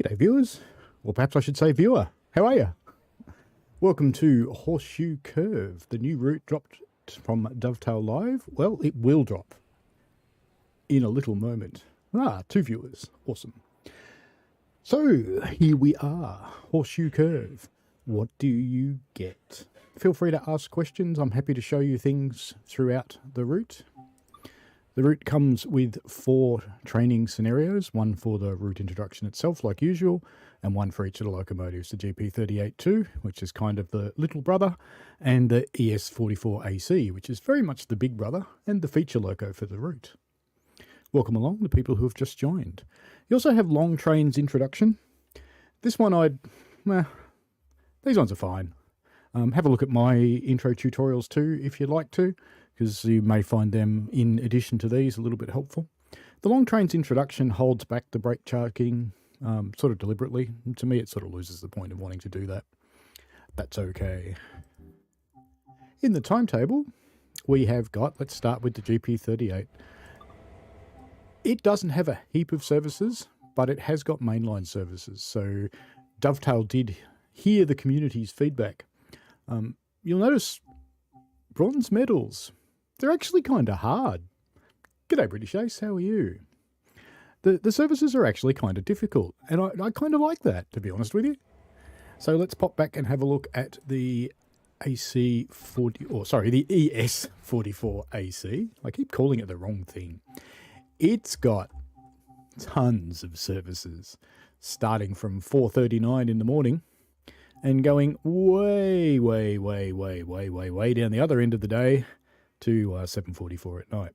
G'day viewers, or perhaps I should say viewer, how are you? Welcome to Horseshoe Curve. The new route dropped from Dovetail Live. Well, it will drop in a little moment. Two viewers, awesome. So, here we are, Horseshoe Curve. What do you get? Feel free to ask questions. I'm happy to show you things throughout the route. The route comes with 4 training scenarios, one for the route introduction itself, like usual, and one for each of the locomotives, the GP38-2, which is kind of the little brother, and the AC4400, which is very much the big brother and the feature loco for the route. Welcome along, the people who have just joined. You also have Long Train's introduction. This one these ones are fine. Have a look at my intro tutorials too, if you'd like to, because you may find them, in addition to these, a little bit helpful. The Long Train's introduction holds back the brake charging sort of deliberately. To me, it sort of loses the point of wanting to do that. That's okay. In the timetable, we have got, let's start with the GP38. It doesn't have a heap of services, but it has got mainline services. So Dovetail did hear the community's feedback. You'll notice bronze medals. They're actually kind of hard. G'day British Ace, how are you? The services are actually kind of difficult, and I kind of like that, to be honest with you. So let's pop back and have a look at the the ES44AC. I keep calling it the wrong thing. It's got tons of services, starting from 4:39 in the morning and going way down the other end of the day to 7:44 at night.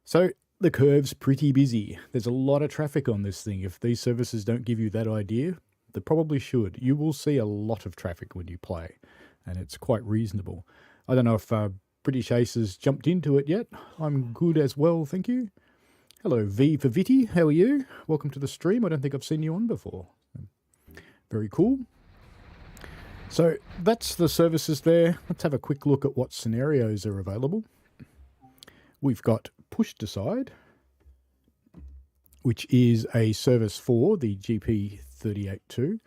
So the curve's pretty busy. There's a lot of traffic on this thing. If these services don't give you that idea, they probably should. You will see a lot of traffic when you play, and it's quite reasonable. I don't know if British Ace has jumped into it yet. I'm good as well, thank you. Hello, V for Vitty. How are you? Welcome to the stream. I don't think I've seen you on before. Very cool. So that's the services there. Let's have a quick look at what scenarios are available. We've got Push to Side, which is a service for the GP38-2.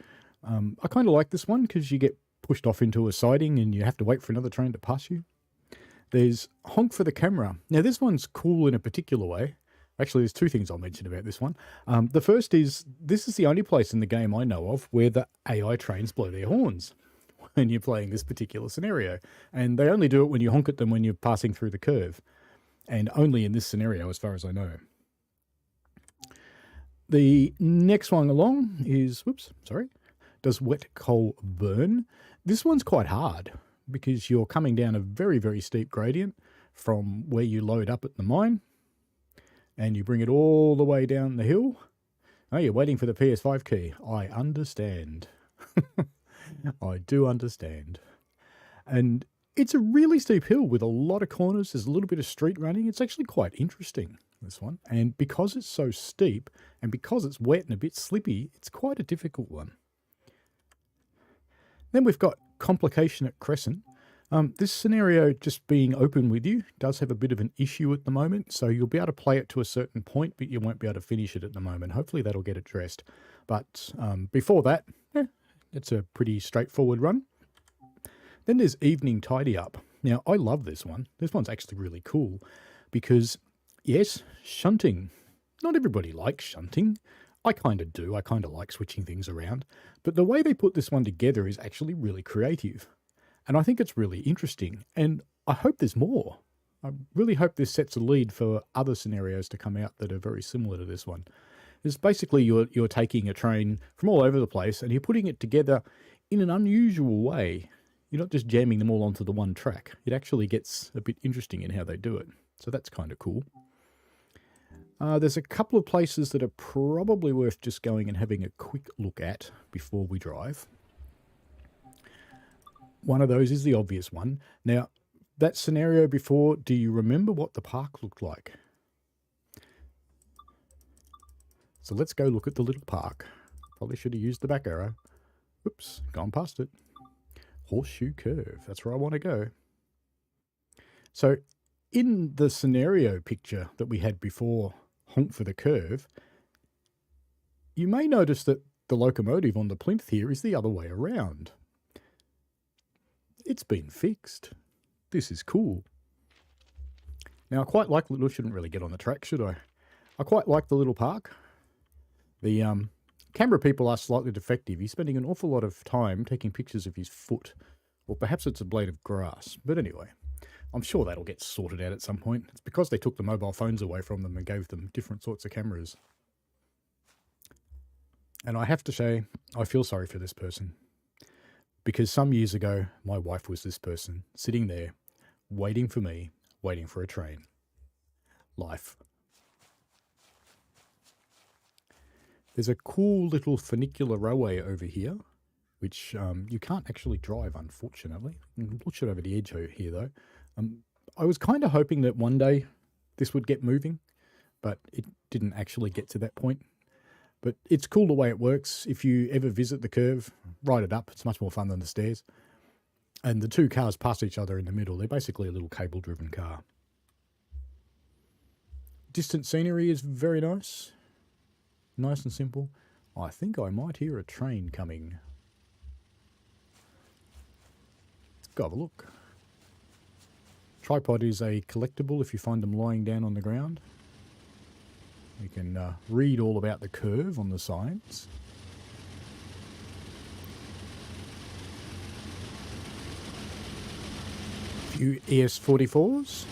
I kind of like this one because you get pushed off into a siding and you have to wait for another train to pass you. There's Honk for the Camera. Now this one's cool in a particular way. Actually, there's 2 things I'll mention about this one. The first is, this is the only place in the game I know of where the AI trains blow their horns when you're playing this particular scenario. And they only do it when you honk at them when you're passing through the curve. And only in this scenario, as far as I know. The next one along is, does Wet Coal Burn? This one's quite hard because you're coming down a very steep gradient from where you load up at the mine. And you bring it all the way down the hill. Oh, you're waiting for the PS5 key. I understand. I do understand. And it's a really steep hill with a lot of corners. There's a little bit of street running. It's actually quite interesting, this one. And because it's so steep and because it's wet and a bit slippy, it's quite a difficult one. Then we've got Complication at Crescent. This scenario, just being open with you, does have a bit of an issue at the moment. So you'll be able to play it to a certain point, but you won't be able to finish it at the moment. Hopefully that'll get addressed. But before that, it's a pretty straightforward run. Then there's Evening Tidy Up. Now, I love this one. This one's actually really cool because, yes, shunting. Not everybody likes shunting. I kind of do. I kind of like switching things around. But the way they put this one together is actually really creative. And I think it's really interesting. And I hope there's more. I really hope this sets a lead for other scenarios to come out that are very similar to this one. It's basically you're taking a train from all over the place and you're putting it together in an unusual way. You're not just jamming them all onto the one track. It actually gets a bit interesting in how they do it. So that's kind of cool. There's a couple of places that are probably worth just going and having a quick look at before we drive. One of those is the obvious one. Now, that scenario before, do you remember what the park looked like? So let's go look at the little park. Probably should have used the back arrow. Oops, gone past it. Horseshoe Curve, that's where I want to go. So in the scenario picture that we had before Honk for the Curve, You may notice that the locomotive on the plinth here is the other way around. It's been fixed. This is cool. Now, I quite like little, shouldn't really get on the track, should I? I quite like the little park. The camera people are slightly defective. He's spending an awful lot of time taking pictures of his foot. Or perhaps it's a blade of grass. But anyway, I'm sure that'll get sorted out at some point. It's because they took the mobile phones away from them and gave them different sorts of cameras. And I have to say, I feel sorry for this person. Because some years ago, my wife was this person, sitting there, waiting for me, waiting for a train. Life. There's a cool little funicular railway over here, which you can't actually drive, unfortunately. I'll push it over the edge here, though. I was kind of hoping that one day this would get moving, but it didn't actually get to that point. But it's cool the way it works. If you ever visit the curve, ride it up. It's much more fun than the stairs. And the two cars pass each other in the middle. They're basically a little cable-driven car. Distant scenery is very nice. Nice and simple. I think I might hear a train coming. Let's go have a look. Tripod is a collectible if you find them lying down on the ground. You can read all about the curve on the sides. A few ES44s.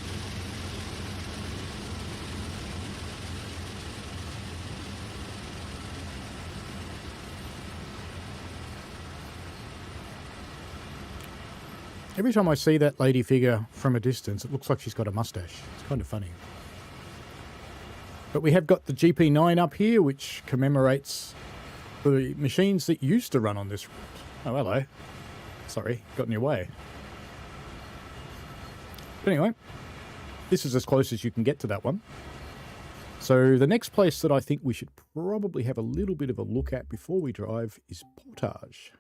Every time I see that lady figure from a distance, it looks like she's got a mustache. It's kind of funny. But we have got the GP9 up here, which commemorates the machines that used to run on this route. Oh, hello. Sorry, got in your way. But anyway, this is as close as you can get to that one. So the next place that I think we should probably have a little bit of a look at before we drive is Portage.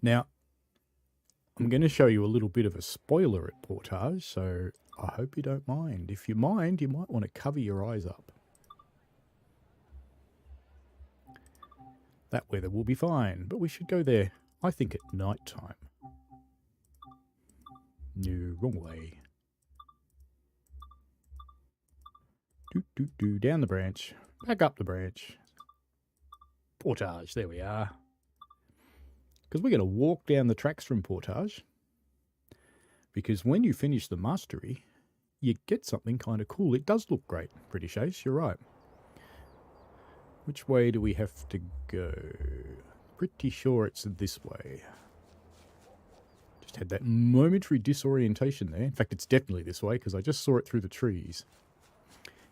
Now, I'm going to show you a little bit of a spoiler at Portage, so I hope you don't mind. If you mind, you might want to cover your eyes up. That weather will be fine, but we should go there, I think, at night time. No, wrong way. Down the branch, back up the branch. Portage, there we are. Because we're going to walk down the tracks from Portage. Because when you finish the mastery, you get something kind of cool. It does look great, Pretty Chase, you're right. Which way do we have to go? Pretty sure it's this way. Just had that momentary disorientation there. In fact, it's definitely this way because I just saw it through the trees.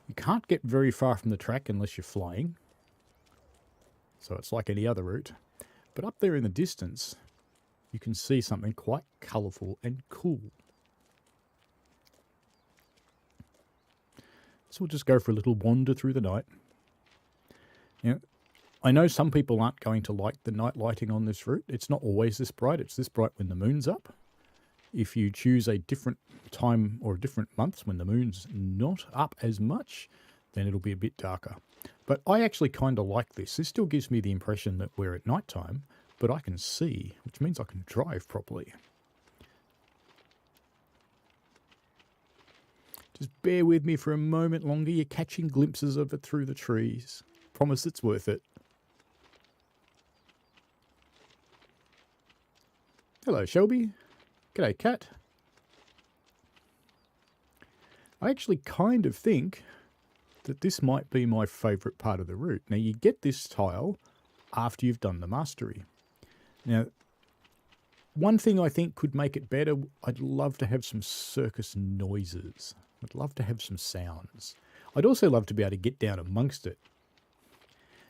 You can't get very far from the track unless you're flying. So it's like any other route. But up there in the distance, you can see something quite colourful and cool. So we'll just go for a little wander through the night. Now, I know some people aren't going to like the night lighting on this route. It's not always this bright. It's this bright when the moon's up. If you choose a different time or different months when the moon's not up as much, then it'll be a bit darker. But I actually kind of like this. This still gives me the impression that we're at night time, but I can see, which means I can drive properly. Just bear with me for a moment longer. You're catching glimpses of it through the trees. Promise it's worth it. Hello, Shelby. G'day, Cat. I actually kind of think that this might be my favourite part of the route. Now, you get this tile after you've done the mastery. Now, one thing I think could make it better, I'd love to have some circus noises. I'd love to have some sounds. I'd also love to be able to get down amongst it.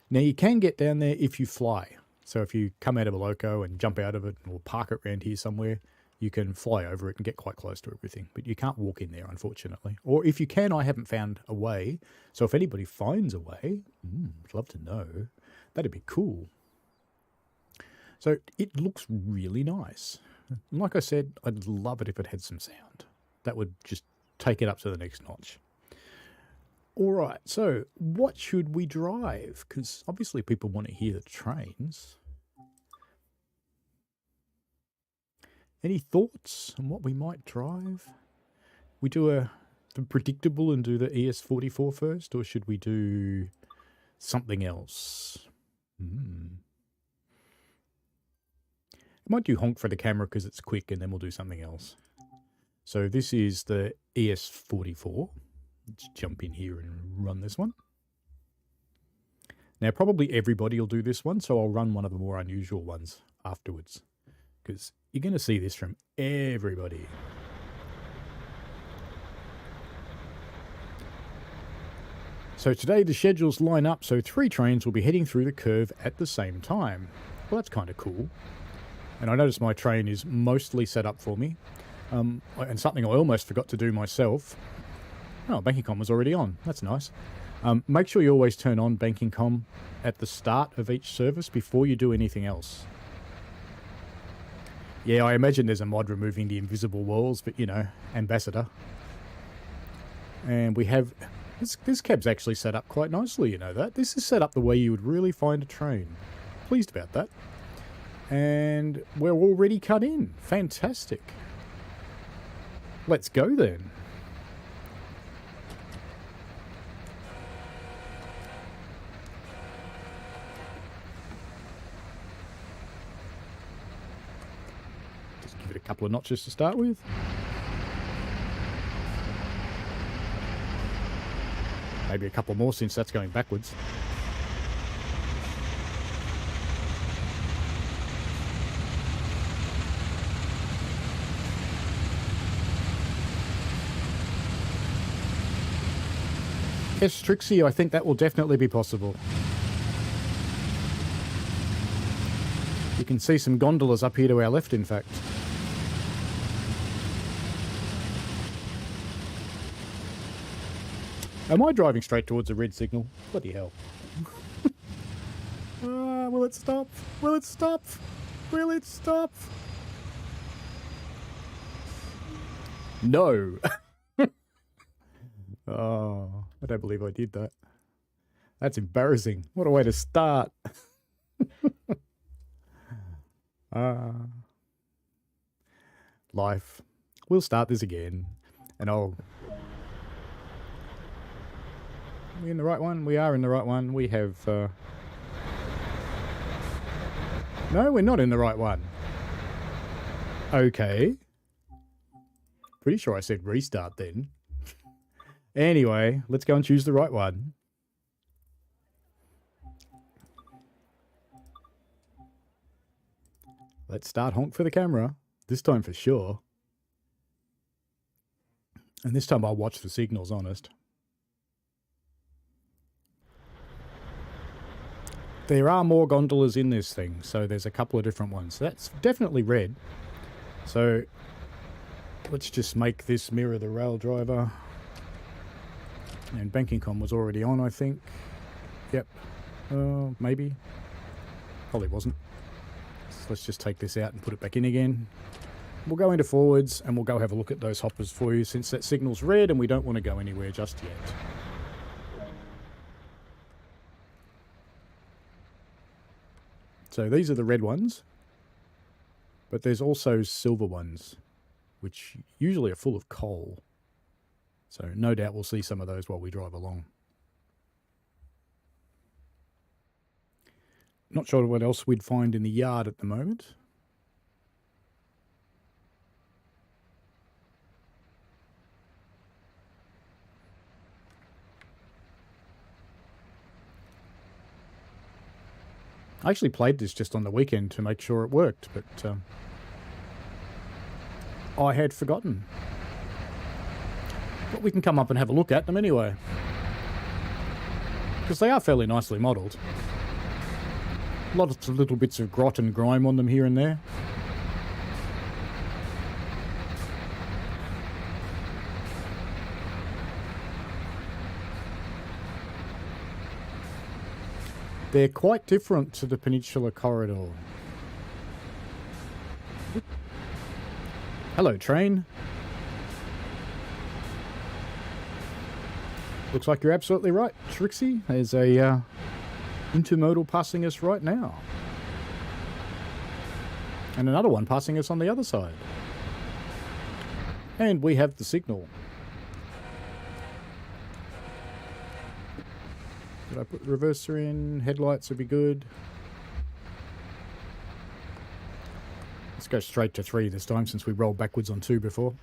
Now, you can get down there if you fly. So if you come out of a loco and jump out of it or park it around here somewhere, you can fly over it and get quite close to everything. But you can't walk in there, unfortunately. Or if you can, I haven't found a way. So if anybody finds a way, I'd love to know. That'd be cool. So it looks really nice. And like I said, I'd love it if it had some sound. That would just take it up to the next notch. All right, so what should we drive? Because obviously people want to hear the trains. Any thoughts on what we might drive? We do the predictable and do the ES44 first, or should we do something else? I might do honk for the camera because it's quick, and then we'll do something else. So this is the ES44. Let's jump in here and run this one. Now, probably everybody will do this one, so I'll run one of the more unusual ones afterwards, because you're going to see this from everybody. So today the schedules line up, so 3 trains will be heading through the curve at the same time. Well, that's kind of cool. And I notice my train is mostly set up for me. And something I almost forgot to do myself. Oh, banking comm was already on. That's nice. Make sure you always turn on banking comm at the start of each service before you do anything else. Yeah, I imagine there's a mod removing the invisible walls, but you know, Ambassador. And we have... This cab's actually set up quite nicely, you know that. This is set up the way you would really find a train. Pleased about that. And we're already cut in. Fantastic. Let's go then. Just give it a couple of notches to start with. Maybe a couple more since that's going backwards. Yes, Trixie, I think that will definitely be possible. You can see some gondolas up here to our left, in fact. Am I driving straight towards a red signal? Bloody hell. Will it stop? Will it stop? Will it stop? No. Oh, I don't believe I did that. That's embarrassing. What a way to start. Life. We'll start this again. And I'll... Are we in the right one? We are in the right one. We have... No, we're not in the right one. Okay. Pretty sure I said restart then. Anyway, let's go and choose the right one. Let's start honk for the camera. This time for sure. And this time I'll watch the signals, honest. There are more gondolas in this thing, so there's a couple of different ones. That's definitely red. So let's just make this mirror the rail driver. And banking comm was already on, I think. Yep. Maybe. Probably wasn't. So let's just take this out and put it back in again. We'll go into forwards and we'll go have a look at those hoppers for you since that signal's red and we don't want to go anywhere just yet. So these are the red ones. But there's also silver ones, which usually are full of coal. So no doubt we'll see some of those while we drive along. Not sure what else we'd find in the yard at the moment. I actually played this just on the weekend to make sure it worked, but I had forgotten. But we can come up and have a look at them anyway. Because they are fairly nicely modelled. A lot of little bits of grot and grime on them here and there. They're quite different to the Peninsula Corridor. Hello, train. Looks like you're absolutely right, Trixie. There's a intermodal passing us right now. And another one passing us on the other side. And we have the signal. Did I put the reverser in? Headlights would be good. Let's go straight to 3 this time since we rolled backwards on 2 before.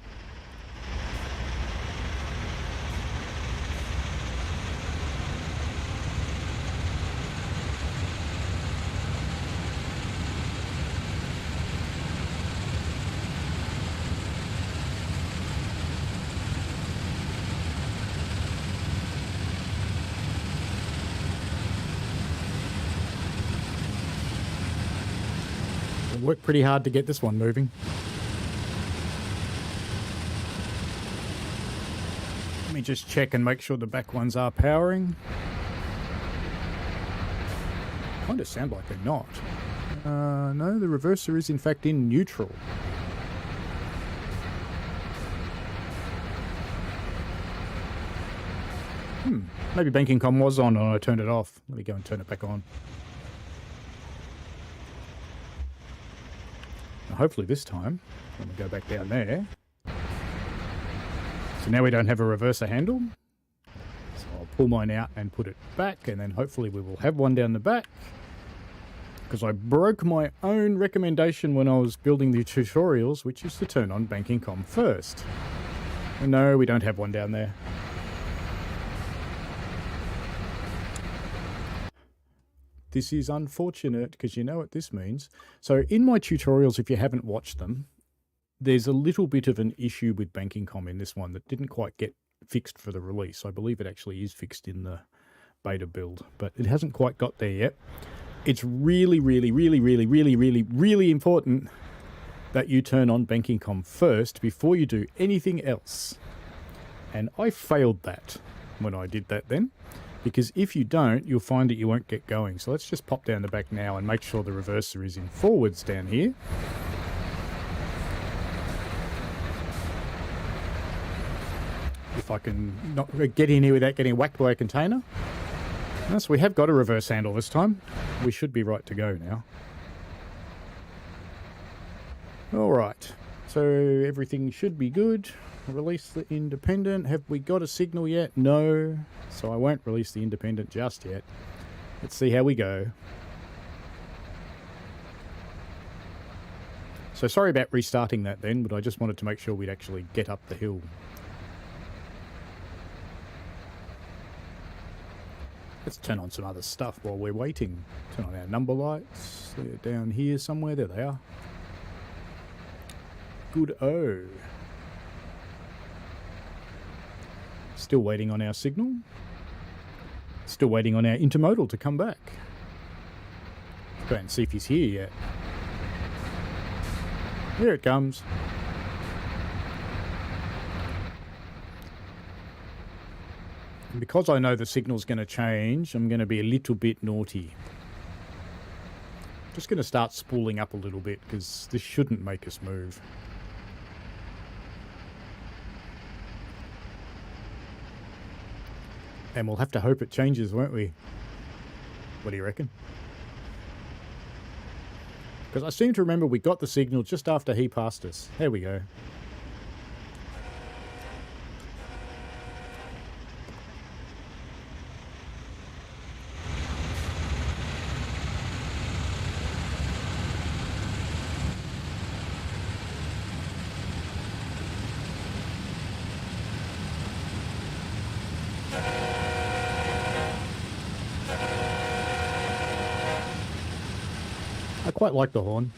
Worked pretty hard to get this one moving. Let me just check and make sure the back ones are powering. Kind of sound like they're not. No, the reverser is in fact in neutral. Maybe banking comm was on and I turned it off. Let me go and turn it back on. Hopefully this time, when we go back down there. So now we don't have a reverser handle. So I'll pull mine out and put it back, and then hopefully we will have one down the back. Because I broke my own recommendation when I was building the tutorials, which is to turn on banking comm first. And no, we don't have one down there. This is unfortunate because you know what this means. So in my tutorials, if you haven't watched them, there's a little bit of an issue with banking comm in this one that didn't quite get fixed for the release. I believe it actually is fixed in the beta build, but it hasn't quite got there yet. It's really, really, really, really, really, really, really important that you turn on banking comm first before you do anything else. And I failed that when I did that then. Because if you don't, you'll find that you won't get going. So let's just pop down the back now and make sure the reverser is in forwards down here. If I can not get in here without getting whacked by a container. So we have got a reverse handle this time. We should be right to go now. All right. So everything should be good. Release the independent. Have we got a signal yet? No. So I won't release the independent just yet. Let's see how we go. So sorry about restarting that then, but I just wanted to make sure we'd actually get up the hill. Let's turn on some other stuff while we're waiting. Turn on our number lights. They're down here somewhere. There they are. Good-o. Still waiting on our signal. Still waiting on our intermodal to come back. Go and see if he's here yet. Here it comes. And because I know the signal's going to change, I'm going to be a little bit naughty. Just going to start spooling up a little bit because this shouldn't make us move. And we'll have to hope it changes, won't we? What do you reckon? Because I seem to remember we got the signal just after he passed us. There we go. I quite like the horn.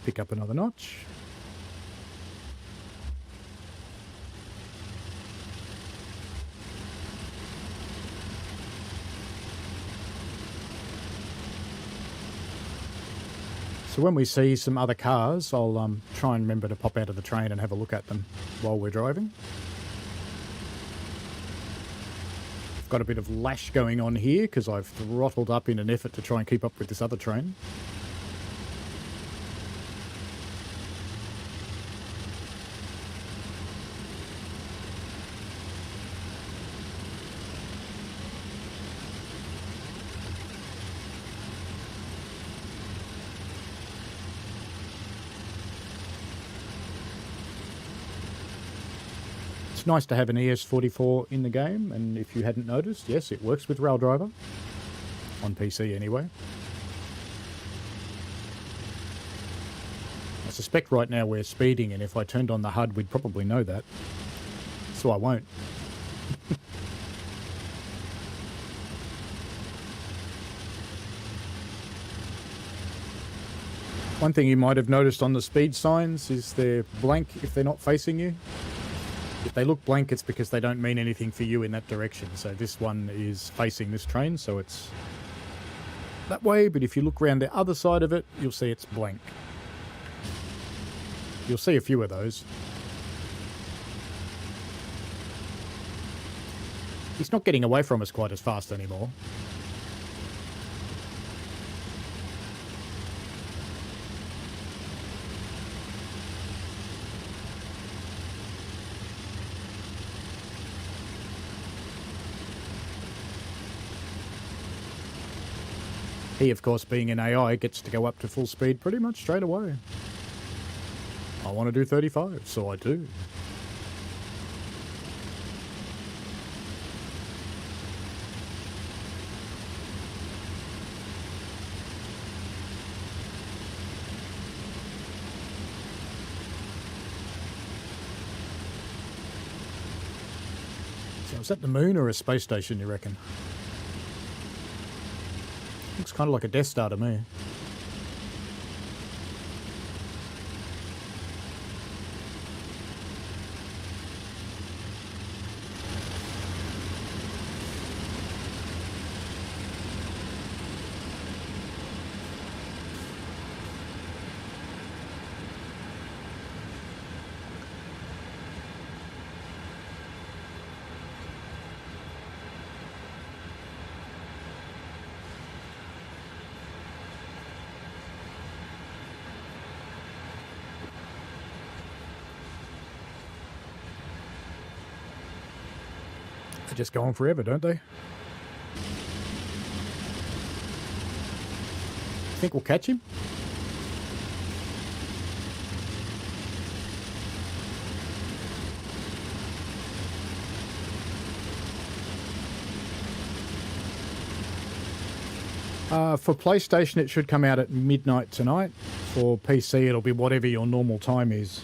Pick up another notch. So when we see some other cars, I'll try and remember to pop out of the train and have a look at them while we're driving. Got a bit of lash going on here because I've throttled up in an effort to try and keep up with this other train. It's nice to have an ES44 in the game, and if you hadn't noticed, yes, it works with Raildriver, on PC anyway. I suspect right now we're speeding, and if I turned on the HUD, we'd probably know that, so I won't. One thing you might have noticed on the speed signs is they're blank if they're not facing you. If they look blank, it's because they don't mean anything for you in that direction. So this one is facing this train, so it's that way. But if you look around the other side of it, you'll see it's blank. You'll see a few of those. He's not getting away from us quite as fast anymore. He, of course, being an AI, gets to go up to full speed pretty much straight away. I want to do 35, so I do. So is that the moon or a space station, you reckon? Looks kind of like a Death Star to me. They just go on forever, don't they? Think we'll catch him? For PlayStation, it should come out at midnight tonight. For PC, it'll be whatever your normal time is.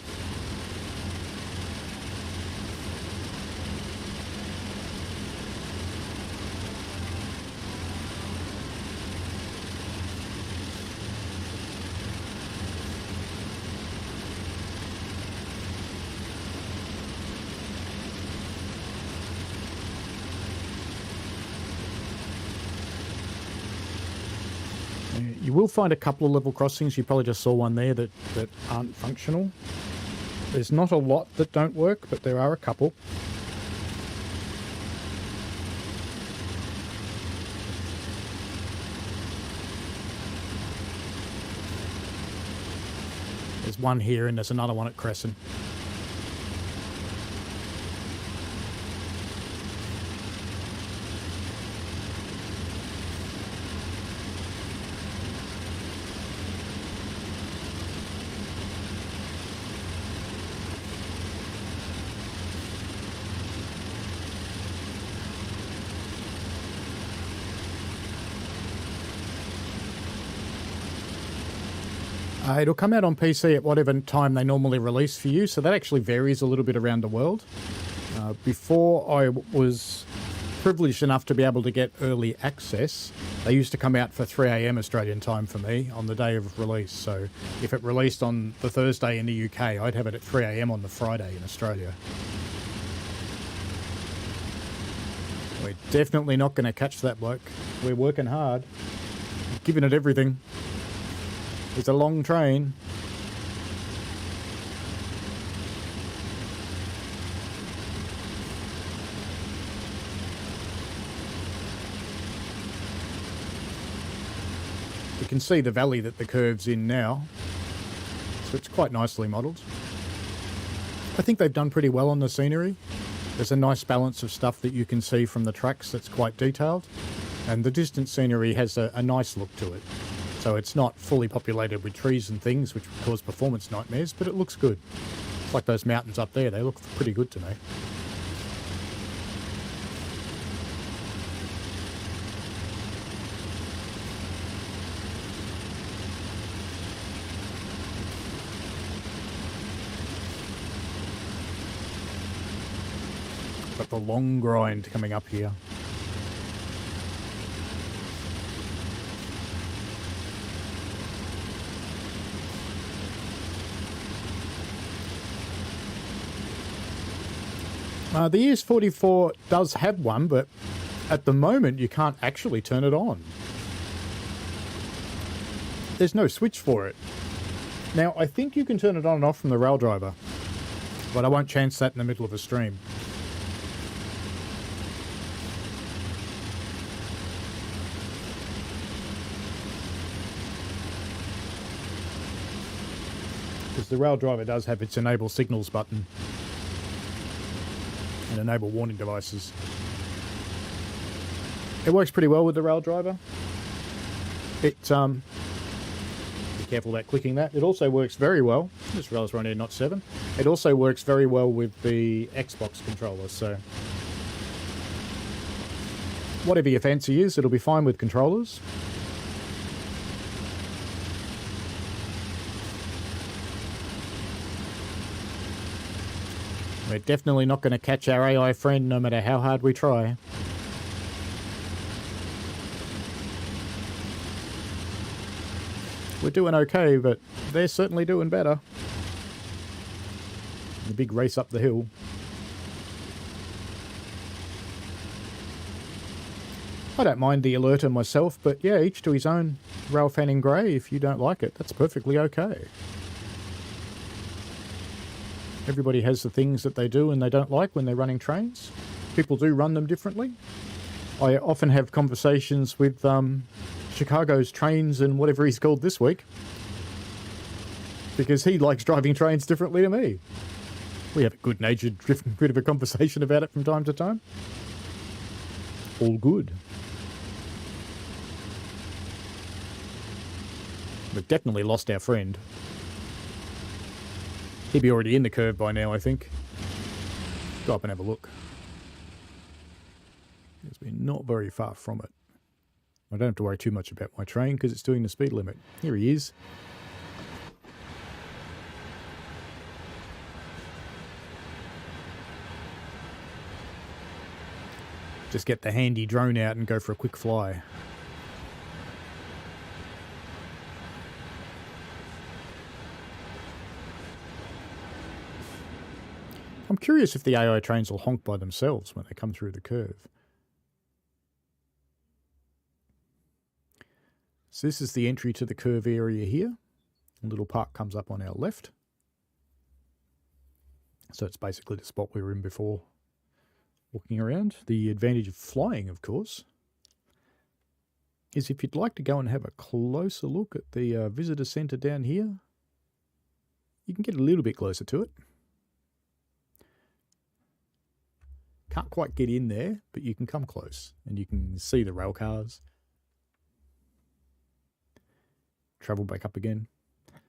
You will find a couple of level crossings. You probably just saw one there that aren't functional. There's not a lot that don't work, but there are a couple. There's one here and there's another one at Crescent. It'll come out on PC at whatever time they normally release for you, so that actually varies a little bit around the world. Before I was privileged enough to be able to get early access, they used to come out for 3 AM Australian time for me on the day of release. So if it released on the Thursday in the UK, I'd have it at 3 AM on the Friday in Australia. We're definitely not going to catch that bloke. We're working hard, giving it everything. It's a long train. You can see the valley that the curve's in now, so it's quite nicely modelled. I think they've done pretty well on the scenery. There's a nice balance of stuff that you can see from the tracks that's quite detailed, and the distant scenery has a nice look to it. So it's not fully populated with trees and things which would cause performance nightmares, but it looks good. It's like those mountains up there, they look pretty good to me. Got the long grind coming up here. The ES44 does have one, but at the moment you can't actually turn it on. There's no switch for it. Now, I think you can turn it on and off from the rail driver, but I won't chance that in the middle of a stream. Because the rail driver does have its enable signals button and enable warning devices. It works pretty well with the rail driver. Be careful about clicking that. It also works very well. This rail's right here, not 7. It also works very well with the Xbox controller, so whatever your fancy is, it'll be fine with controllers. We're definitely not going to catch our AI friend no matter how hard we try. We're doing okay, but they're certainly doing better. The big race up the hill. I don't mind the alerter myself, but yeah, each to his own. Rail fanning grey, if you don't like it, that's perfectly okay. Everybody has the things that they do and they don't like when they're running trains. People do run them differently. I often have conversations with Chicago's trains and whatever he's called this week, because he likes driving trains differently to me. We have a good-natured bit of a conversation about it from time to time. All good. We've definitely lost our friend. He'd be already in the curve by now, I think. Go up and have a look. It's been not very far from it. I don't have to worry too much about my train because it's doing the speed limit. Here he is. Just get the handy drone out and go for a quick fly. I'm curious if the AI trains will honk by themselves when they come through the curve. So this is the entry to the curve area here. A little park comes up on our left. So it's basically the spot we were in before walking around. The advantage of flying, of course, is if you'd like to go and have a closer look at the visitor centre down here, you can get a little bit closer to it. Can't quite get in there, but you can come close and you can see the rail cars. Travel back up again.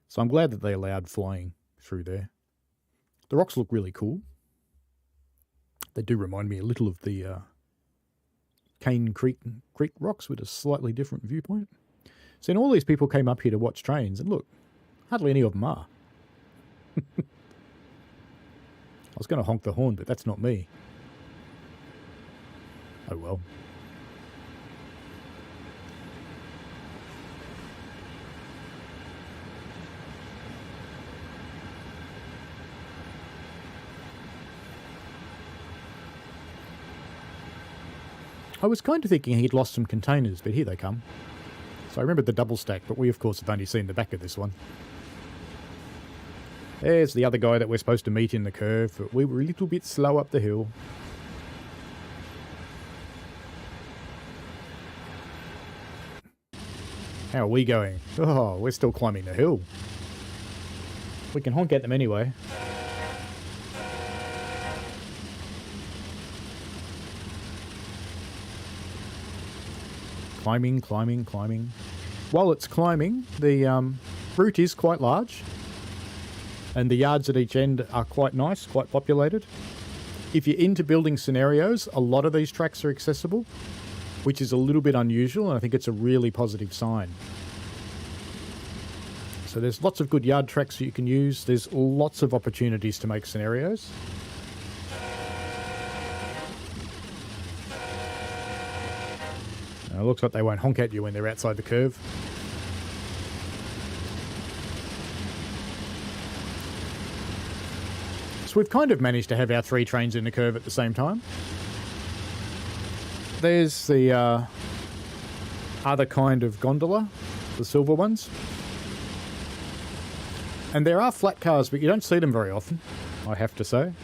So I'm glad that they allowed flying through there. The rocks look really cool. They do remind me a little of the Cane Creek rocks with a slightly different viewpoint. So then all these people came up here to watch trains, and look, hardly any of them are. I was going to honk the horn, but that's not me. Oh well. I was kind of thinking he'd lost some containers, but here they come. So I remember the double stack, but we of course have only seen the back of this one. There's the other guy that we're supposed to meet in the curve, but we were a little bit slow up the hill. How are we going? Oh, we're still climbing the hill. We can honk at them anyway. Climbing, climbing, climbing. While it's climbing, the route is quite large. And the yards at each end are quite nice, quite populated. If you're into building scenarios, a lot of these tracks are accessible, which is a little bit unusual, and I think it's a really positive sign. So there's lots of good yard tracks that you can use. There's lots of opportunities to make scenarios. It looks like they won't honk at you when they're outside the curve. So we've kind of managed to have our 3 trains in the curve at the same time. There's the other kind of gondola, the silver ones. And there are flat cars, but you don't see them very often, I have to say.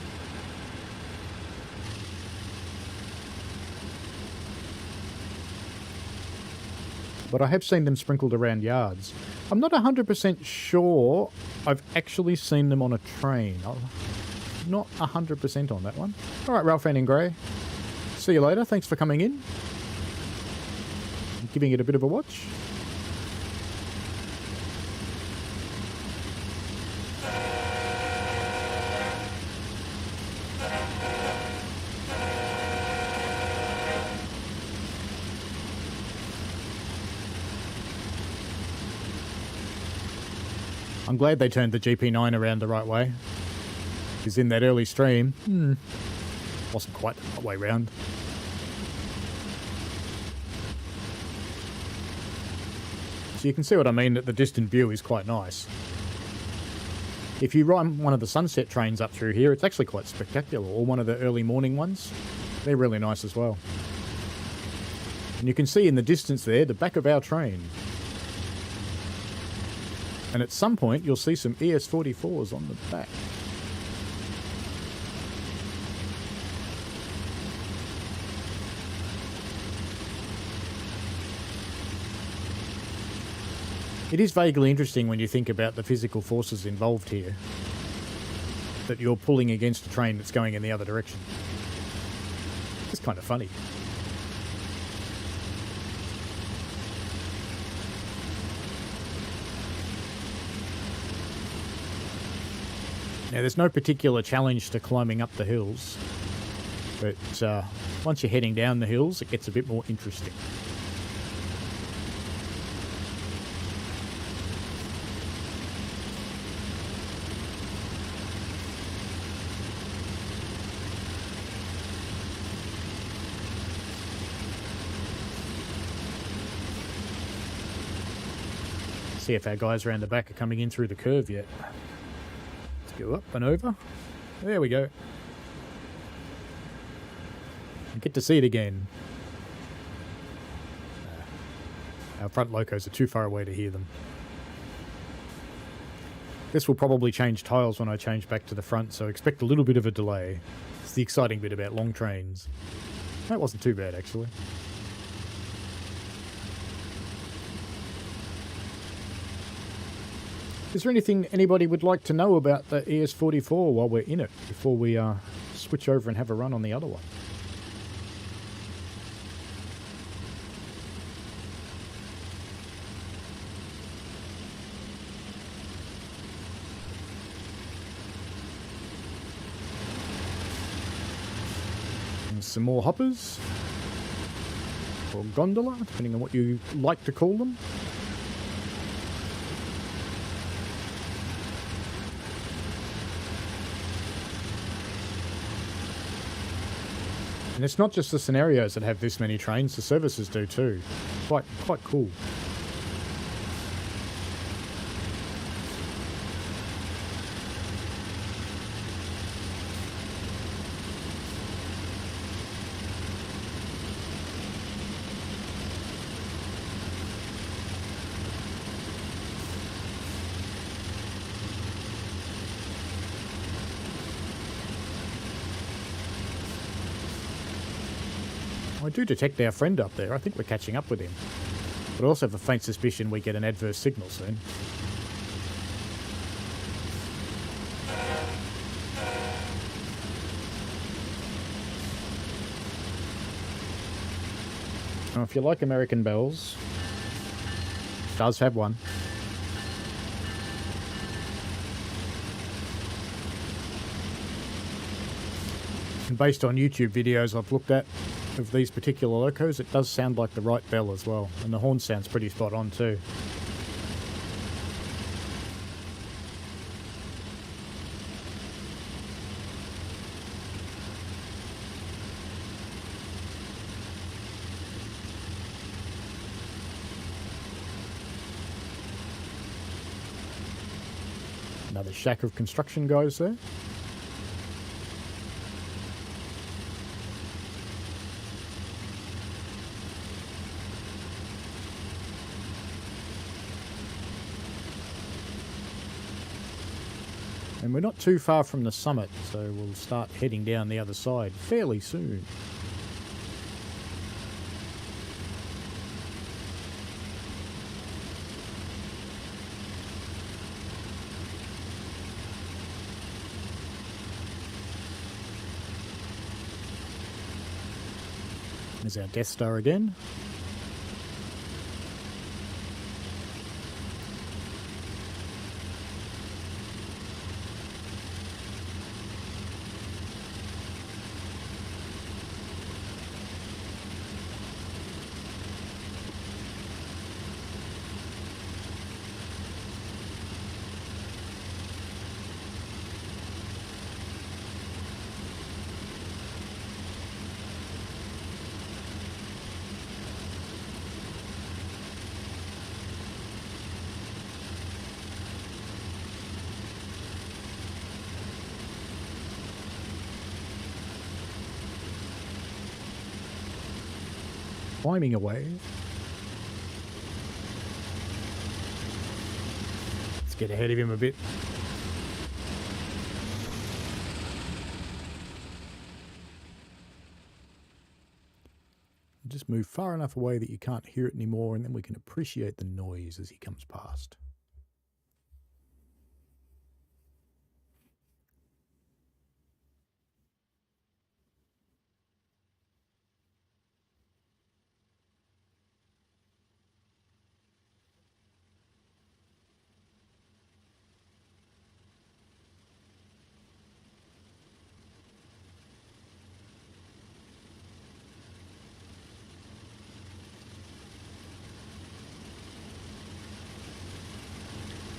But I have seen them sprinkled around yards. I'm not 100% sure I've actually seen them on a train. I'm not 100% on that one. All right, Ralph in Grey. See you later. Thanks for coming in. I'm giving it a bit of a watch. I'm glad they turned the GP9 around the right way. Because in that early stream, wasn't quite the right way round. So you can see what I mean, that the distant view is quite nice. If you run one of the sunset trains up through here, it's actually quite spectacular. Or one of the early morning ones. They're really nice as well. And you can see in the distance there, the back of our train. And at some point, you'll see some ES44s on the back. It is vaguely interesting when you think about the physical forces involved here. That you're pulling against a train that's going in the other direction. It's kind of funny. Now, there's no particular challenge to climbing up the hills, but once you're heading down the hills, it gets a bit more interesting. See if our guys around the back are coming in through the curve yet. Go up and over. There we go. I get to see it again. Our front locos are too far away to hear them. This will probably change tiles when I change back to the front, so expect a little bit of a delay. It's the exciting bit about long trains. That wasn't too bad, actually. Is there anything anybody would like to know about the ES44 while we're in it, before we switch over and have a run on the other one? And some more hoppers, or gondola, depending on what you like to call them. And it's not just the scenarios that have this many trains, the services do too. Quite cool. I do detect our friend up there. I think we're catching up with him. But I also have a faint suspicion we get an adverse signal soon. Now, if you like American Bells, it does have one. And based on YouTube videos I've looked at of these particular locos, it does sound like the right bell as well. And the horn sounds pretty spot on too. Another shack of construction guys there. And we're not too far from the summit, so we'll start heading down the other side fairly soon. There's our Death Star again. Climbing away. Let's get ahead of him a bit. Just move far enough away that you can't hear it anymore, and then we can appreciate the noise as he comes past.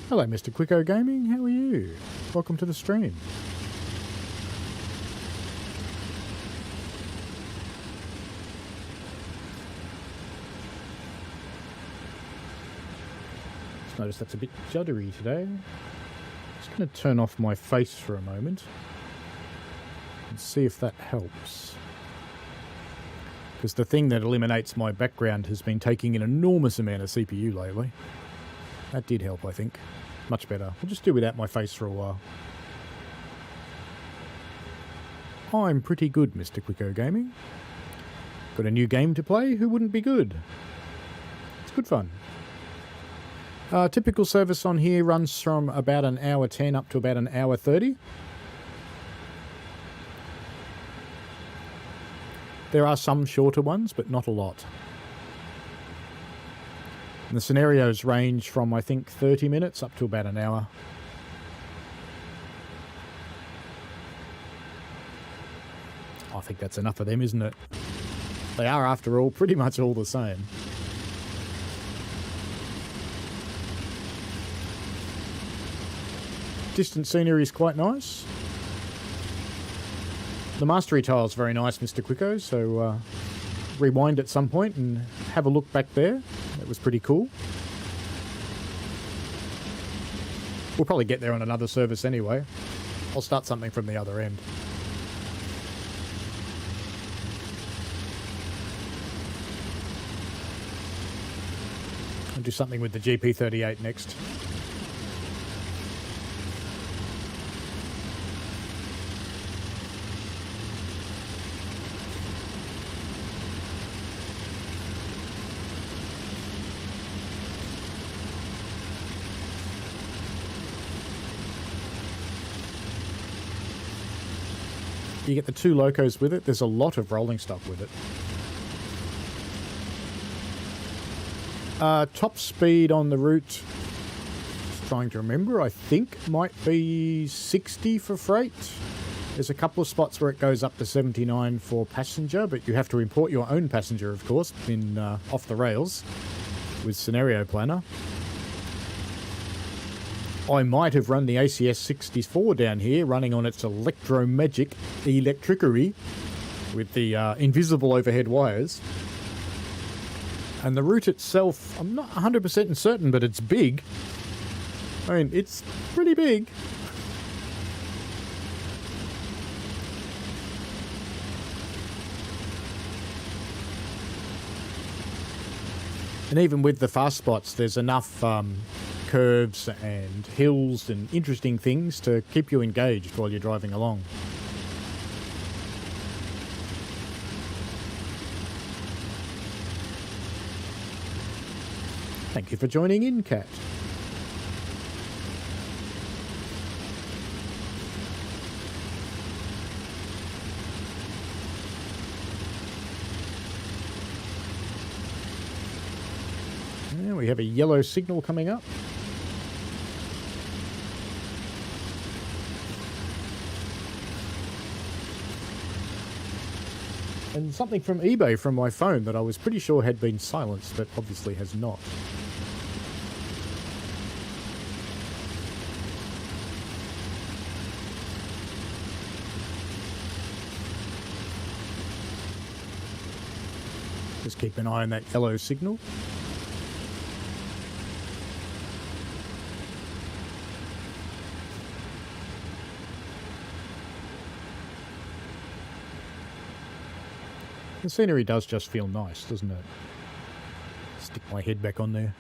Hello, Mr. Quicko Gaming. How are you? Welcome to the stream. Just noticed that's a bit juddery today. Just going to turn off my face for a moment and see if that helps. Because the thing that eliminates my background has been taking an enormous amount of CPU lately. That did help, I think. Much better. We'll just do without my face for a while. I'm pretty good, Mr. Quicko Gaming. Got a new game to play? Who wouldn't be good? It's good fun. Typical service on here runs from about an hour 10 up to about an hour 30. There are some shorter ones, but not a lot. And the scenarios range from, I think, 30 minutes up to about an hour. I think that's enough of them, isn't it? They are, after all, pretty much all the same. Distant scenery is quite nice. The mastery tile is very nice, Mr. Quicko, so rewind at some point and have a look back there. That was pretty cool. We'll probably get there on another service anyway. I'll start something from the other end. I'll do something with the GP38 next. You get the 2 locos with it. There's a lot of rolling stock with it. Top speed on the route, just trying to remember, I think might be 60 for freight. There's a couple of spots where it goes up to 79 for passenger, but you have to import your own passenger, of course, in off the rails with Scenario Planner. I might have run the ACS64 down here, running on its electromagic electricery with the invisible overhead wires. And the route itself, I'm not 100% certain, but it's big. I mean, it's pretty big. And even with the fast spots, there's enough curves and hills and interesting things to keep you engaged while you're driving along. Thank you for joining in, Kat. Yeah, we have a yellow signal coming up. And something from eBay from my phone that I was pretty sure had been silenced, but obviously has not. Just keep an eye on that yellow signal. The scenery does just feel nice, doesn't it? Stick my head back on there.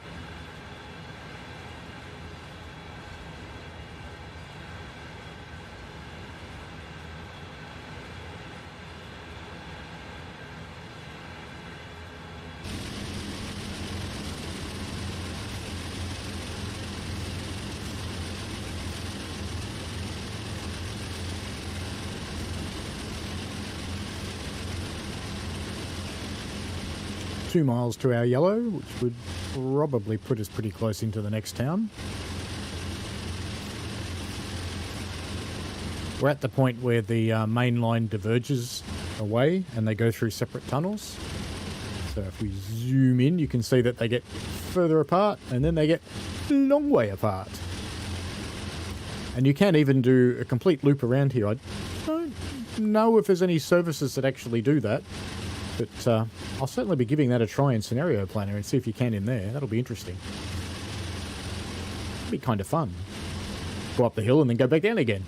Two miles to our yellow, which would probably put us pretty close into the next town. We're at the point where the main line diverges away and they go through separate tunnels. So if we zoom in, you can see that they get further apart and then they get a long way apart. And you can even do a complete loop around here. I don't know if there's any services that actually do that. But I'll certainly be giving that a try in Scenario Planner and see if you can in there. That'll be interesting. It'll be kind of fun. Go up the hill and then go back down again.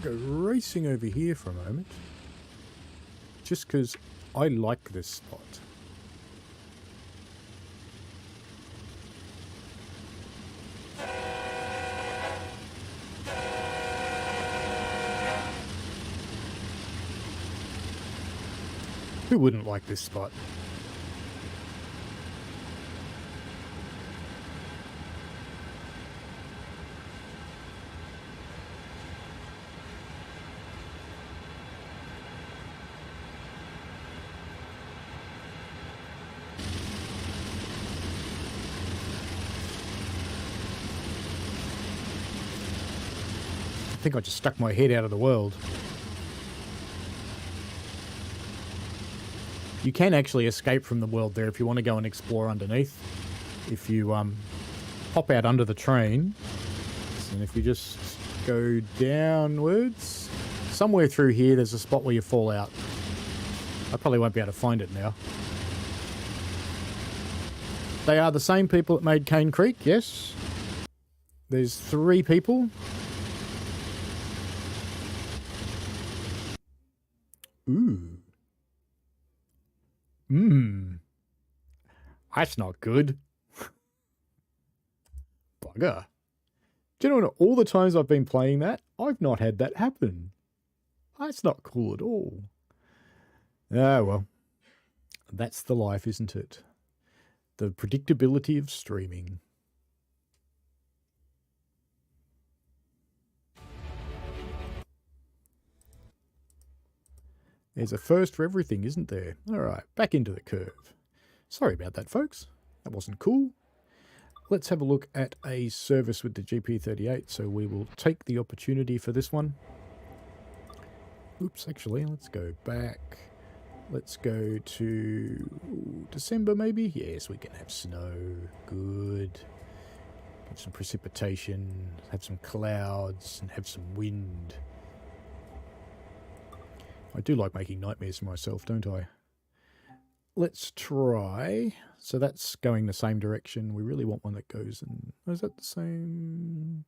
Go racing over here for a moment, just because I like this spot. Who wouldn't like this spot? I think I just stuck my head out of the world. You can actually escape from the world there if you want to go and explore underneath. If you pop out under the train, and if you just go downwards, somewhere through here there's a spot where you fall out. I probably won't be able to find it now. They are the same people that made Cane Creek, yes. There's 3 people. Ooh. That's not good. Bugger. Do you know what? All the times I've been playing that, I've not had that happen. That's not cool at all. Ah, well. That's the life, isn't it? The predictability of streaming. There's a first for everything, isn't there? All right, back into the curve. Sorry about that, folks. That wasn't cool. Let's have a look at a service with the GP38. So we will take the opportunity for this one. Oops, actually, let's go back. Let's go to December, maybe? Yes, we can have snow. Good. Have some precipitation, have some clouds, and have some wind. I do like making nightmares for myself, don't I? Let's try. So that's going the same direction. We really want one that goes in... Oh, is that the same?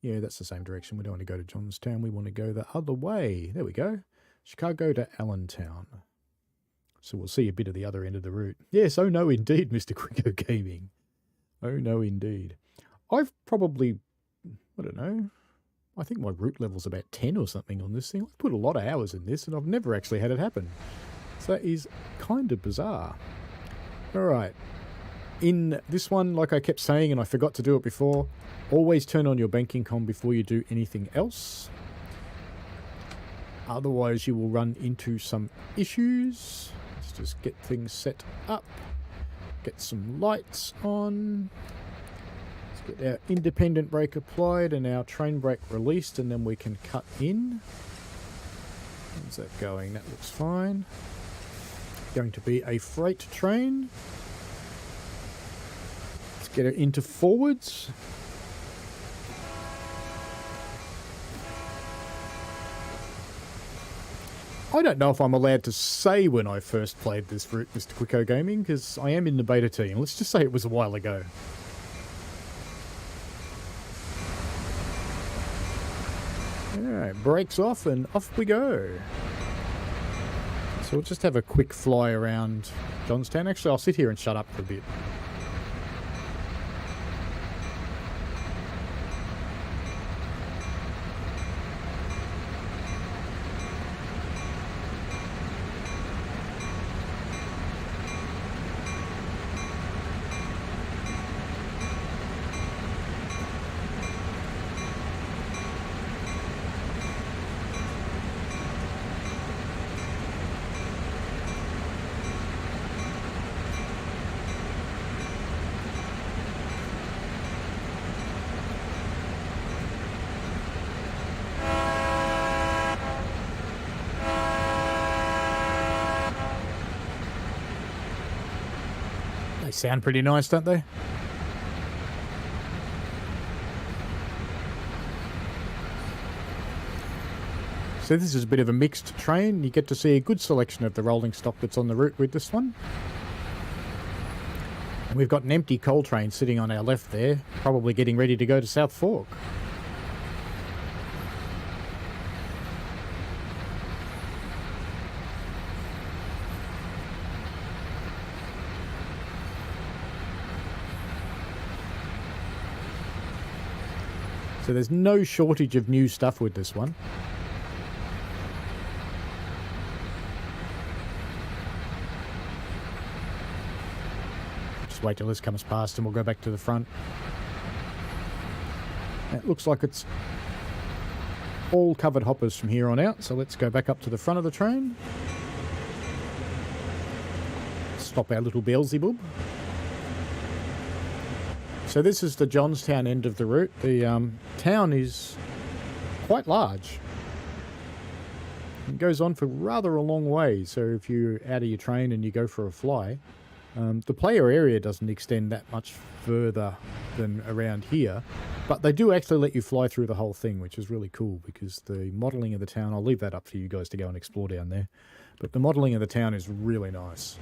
Yeah, that's the same direction. We don't want to go to Johnstown. We want to go the other way. There we go. Chicago to Allentown. So we'll see a bit of the other end of the route. Yes, oh no indeed, Mr. Quicko Gaming. Oh no indeed. I've probably... I don't know... I think my route level's about 10 or something on this thing. I've put a lot of hours in this and I've never actually had it happen. So that is kind of bizarre. Alright. In this one, like I kept saying and I forgot to do it before, always turn on your banking comm before you do anything else. Otherwise you will run into some issues. Let's just get things set up. Get some lights on. Get our independent brake applied and our train brake released, and then we can cut in. How's that going? That looks fine. Going to be a freight train. Let's get it into forwards. I don't know if I'm allowed to say when I first played this route, Mr. Quicko Gaming, because I am in the beta team. Let's just say it was a while ago. Alright, brakes off and off we go. So we'll just have a quick fly around Johnstown. Actually, I'll sit here and shut up for a bit. They sound pretty nice, don't they? So this is a bit of a mixed train. You get to see a good selection of the rolling stock that's on the route with this one. And we've got an empty coal train sitting on our left there, probably getting ready to go to South Fork. So there's no shortage of new stuff with this one. Just wait till this comes past and we'll go back to the front. It looks like it's all covered hoppers from here on out, so let's go back up to the front of the train. Stop our little Beelzebub. So this is the Johnstown end of the route. The town is quite large. It goes on for rather a long way, so if you're out of your train and you go for a fly, the player area doesn't extend that much further than around here, but they do actually let you fly through the whole thing, which is really cool because the modelling of the town, I'll leave that up for you guys to go and explore down there, but the modelling of the town is really nice.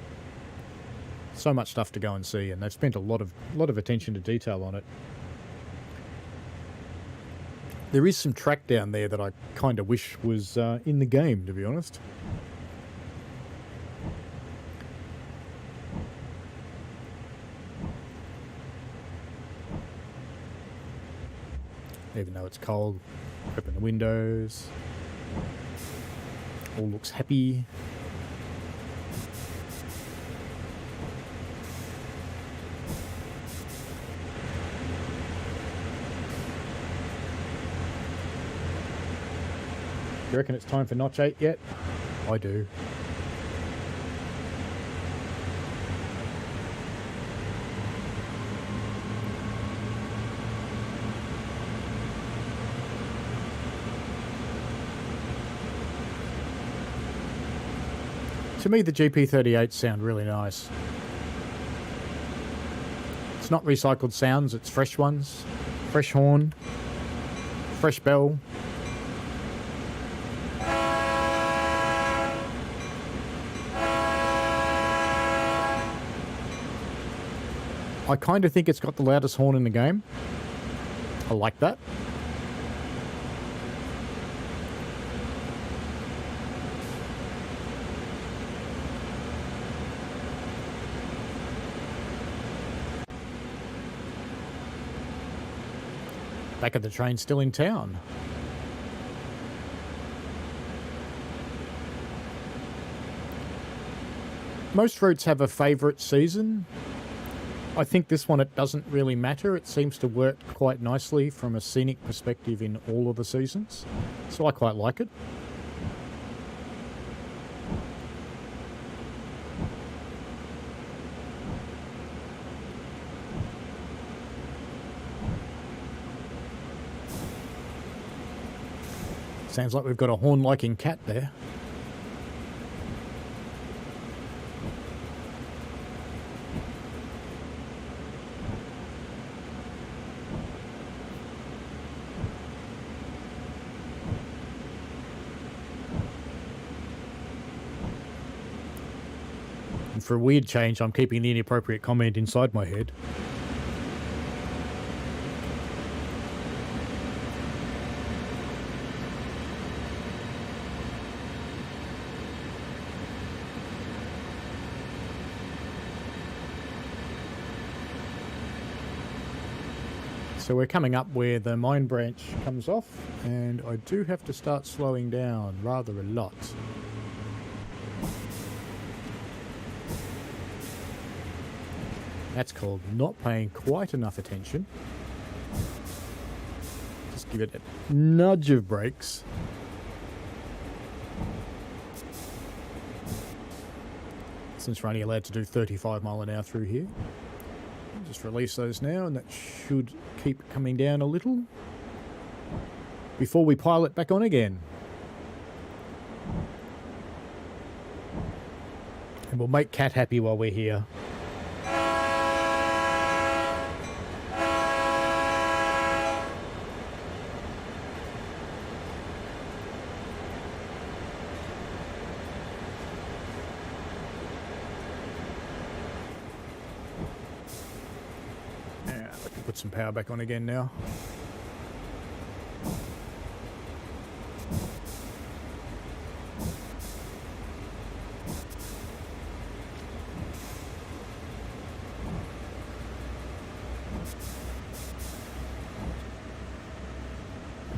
So much stuff to go and see, and they've spent a lot of attention to detail on it. There is some track down there that I kind of wish was in the game, to be honest. Even though it's cold, open the windows. All looks happy. Do you reckon it's time for Notch 8 yet? I do. To me, the GP38s sound really nice. It's not recycled sounds, it's fresh ones. Fresh horn, fresh bell. I kind of think it's got the loudest horn in the game. I like that. Back of the train still in town. Most routes have a favourite season. I think this one, it doesn't really matter. It seems to work quite nicely from a scenic perspective in all of the seasons. So I quite like it. Sounds like we've got a horn-liking cat there. And for a weird change, I'm keeping the inappropriate comment inside my head. So we're coming up where the mine branch comes off, and I do have to start slowing down rather a lot. That's called not paying quite enough attention. Just give it a nudge of brakes. Since we're only allowed to do 35 mile an hour through here. Just release those now, and that should keep coming down a little before we pile it back on again. And we'll make Cat happy while we're here. Put some power back on again now.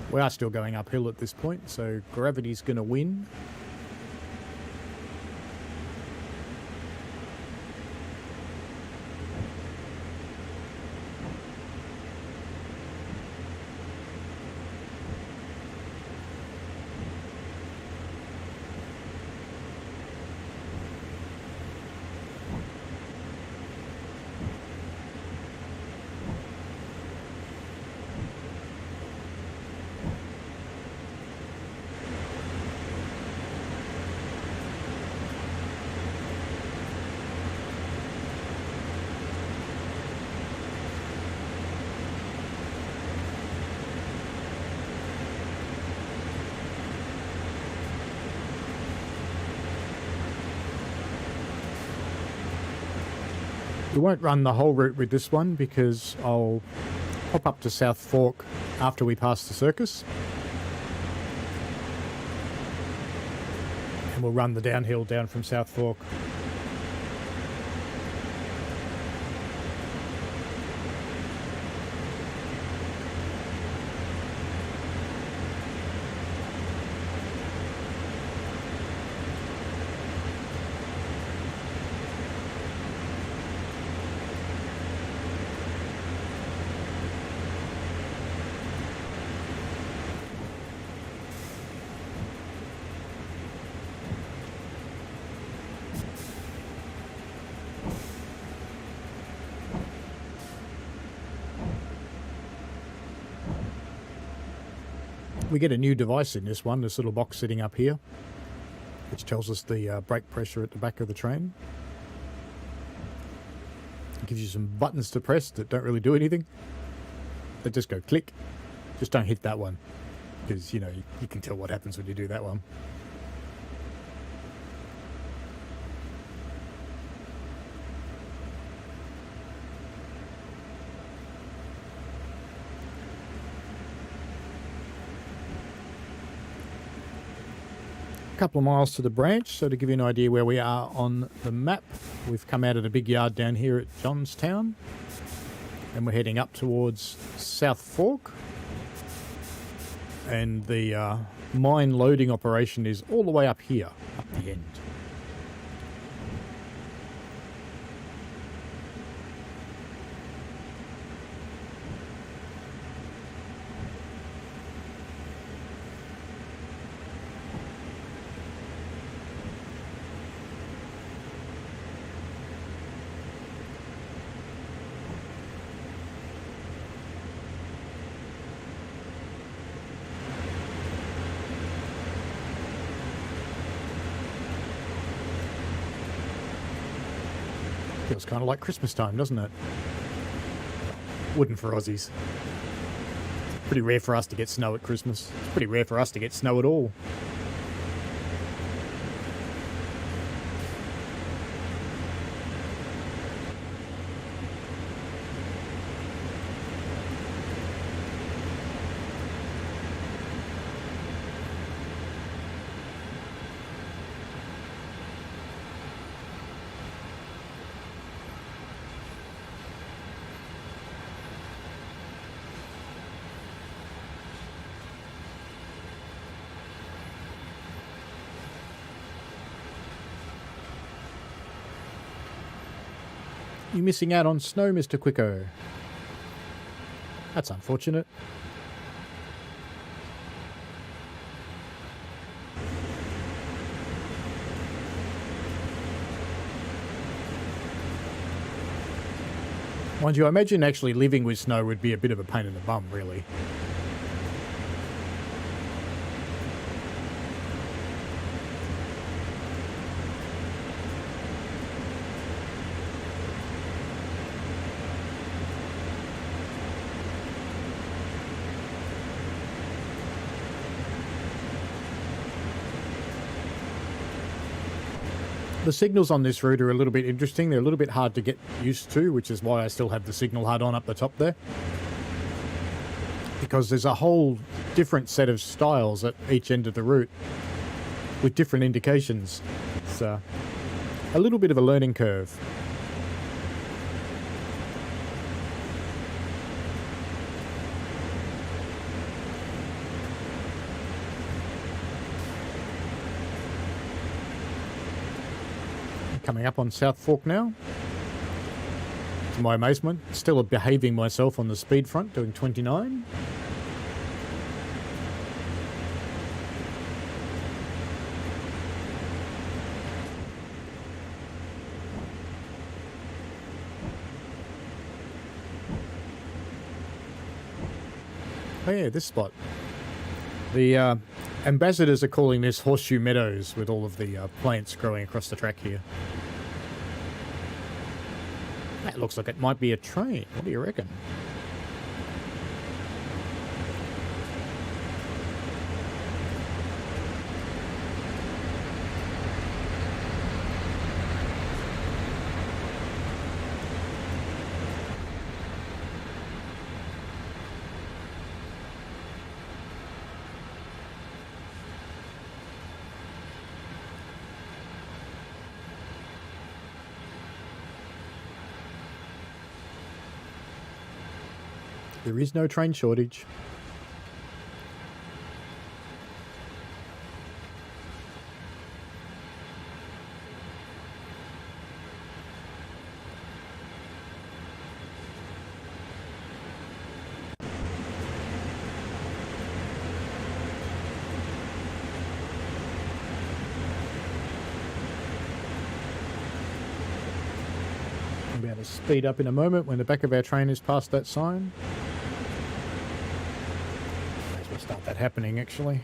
We are still going uphill at this point, so gravity's going to win. We won't run the whole route with this one because I'll pop up to South Fork after we pass the circus. And we'll run the downhill down from South Fork. We get a new device in this one, this little box sitting up here, which tells us the brake pressure at the back of the train. It gives you some buttons to press that don't really do anything. They just go click. Just don't hit that one, because, you know, you can tell what happens when you do that one. Couple of miles to the branch, so to give you an idea where we are on the map, we've come out of the big yard down here at Johnstown and we're heading up towards South Fork, and the mine loading operation is all the way up here, up the end. Feels kind of like Christmas time, doesn't it? Wouldn't for Aussies. Pretty rare for us to get snow at Christmas. It's pretty rare for us to get snow at all. You're missing out on snow, Mr. Quicko. That's unfortunate. Mind you, I imagine actually living with snow would be a bit of a pain in the bum, really. The signals on this route are a little bit interesting. They're a little bit hard to get used to, which is why I still have the signal HUD on up the top there. Because there's a whole different set of styles at each end of the route with different indications. It's a little bit of a learning curve. Coming up on South Fork now. To my amazement, still behaving myself on the speed front, doing 29. Oh yeah, this spot. The ambassadors are calling this Horseshoe Meadows with all of the plants growing across the track here. That looks like it might be a train. What do you reckon? There is no train shortage. We'll be able to speed up in a moment when the back of our train is past that sign. May as well start that happening, actually.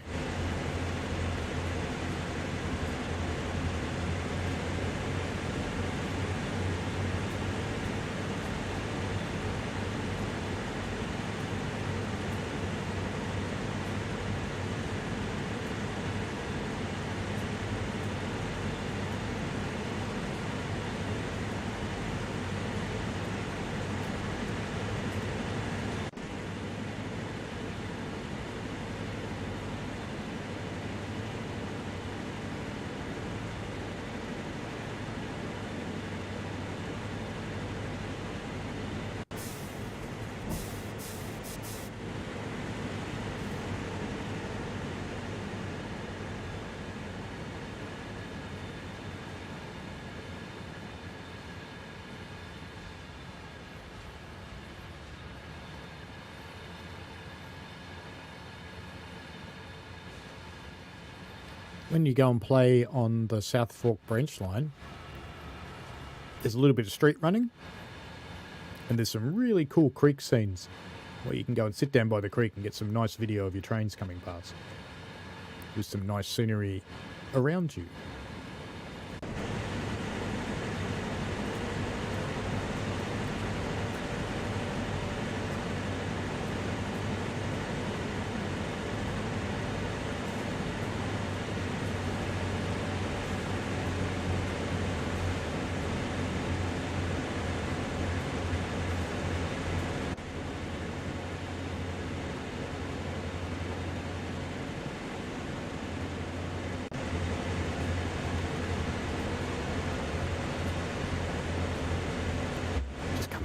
When you go and play on the South Fork branch line, there's a little bit of street running, and there's some really cool creek scenes where you can go and sit down by the creek and get some nice video of your trains coming past with some nice scenery around you.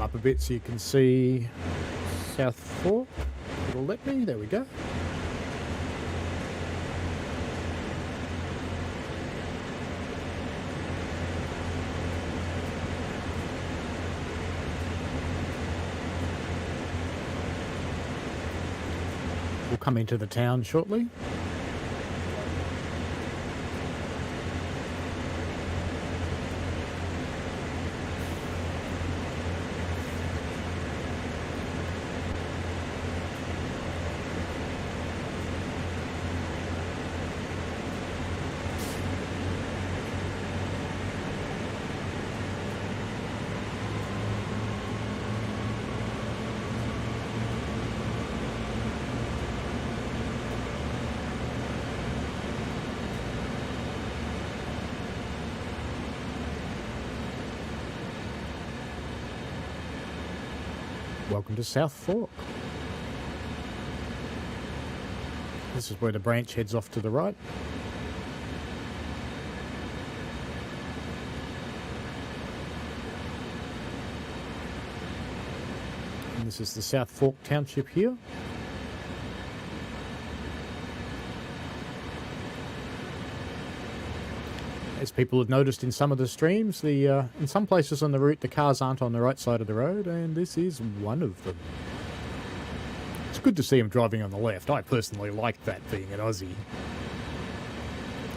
Up a bit so you can see South Fork. It'll let me. There we go. We'll come into the town shortly. Welcome to South Fork. This is where the branch heads off to the right. And this is the South Fork Township here. As people have noticed in some of the streams, in some places on the route the cars aren't on the right side of the road, and this is one of them. It's good to see them driving on the left. I personally like that, being an Aussie.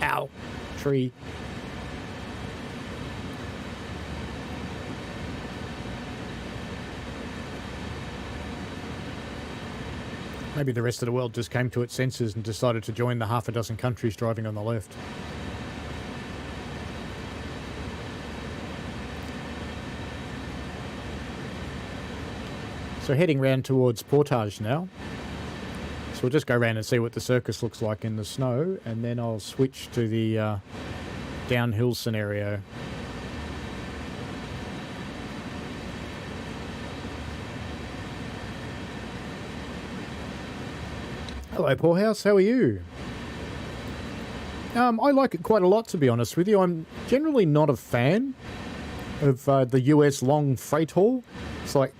Ow! Tree. Maybe the rest of the world just came to its senses and decided to join the half a dozen countries driving on the left. So heading round towards Portage now. So we'll just go around and see what the circus looks like in the snow, and then I'll switch to the downhill scenario. Hello, Poorhouse. How are you? I like it quite a lot, to be honest with you. I'm generally not a fan of the US long freight haul. It's like,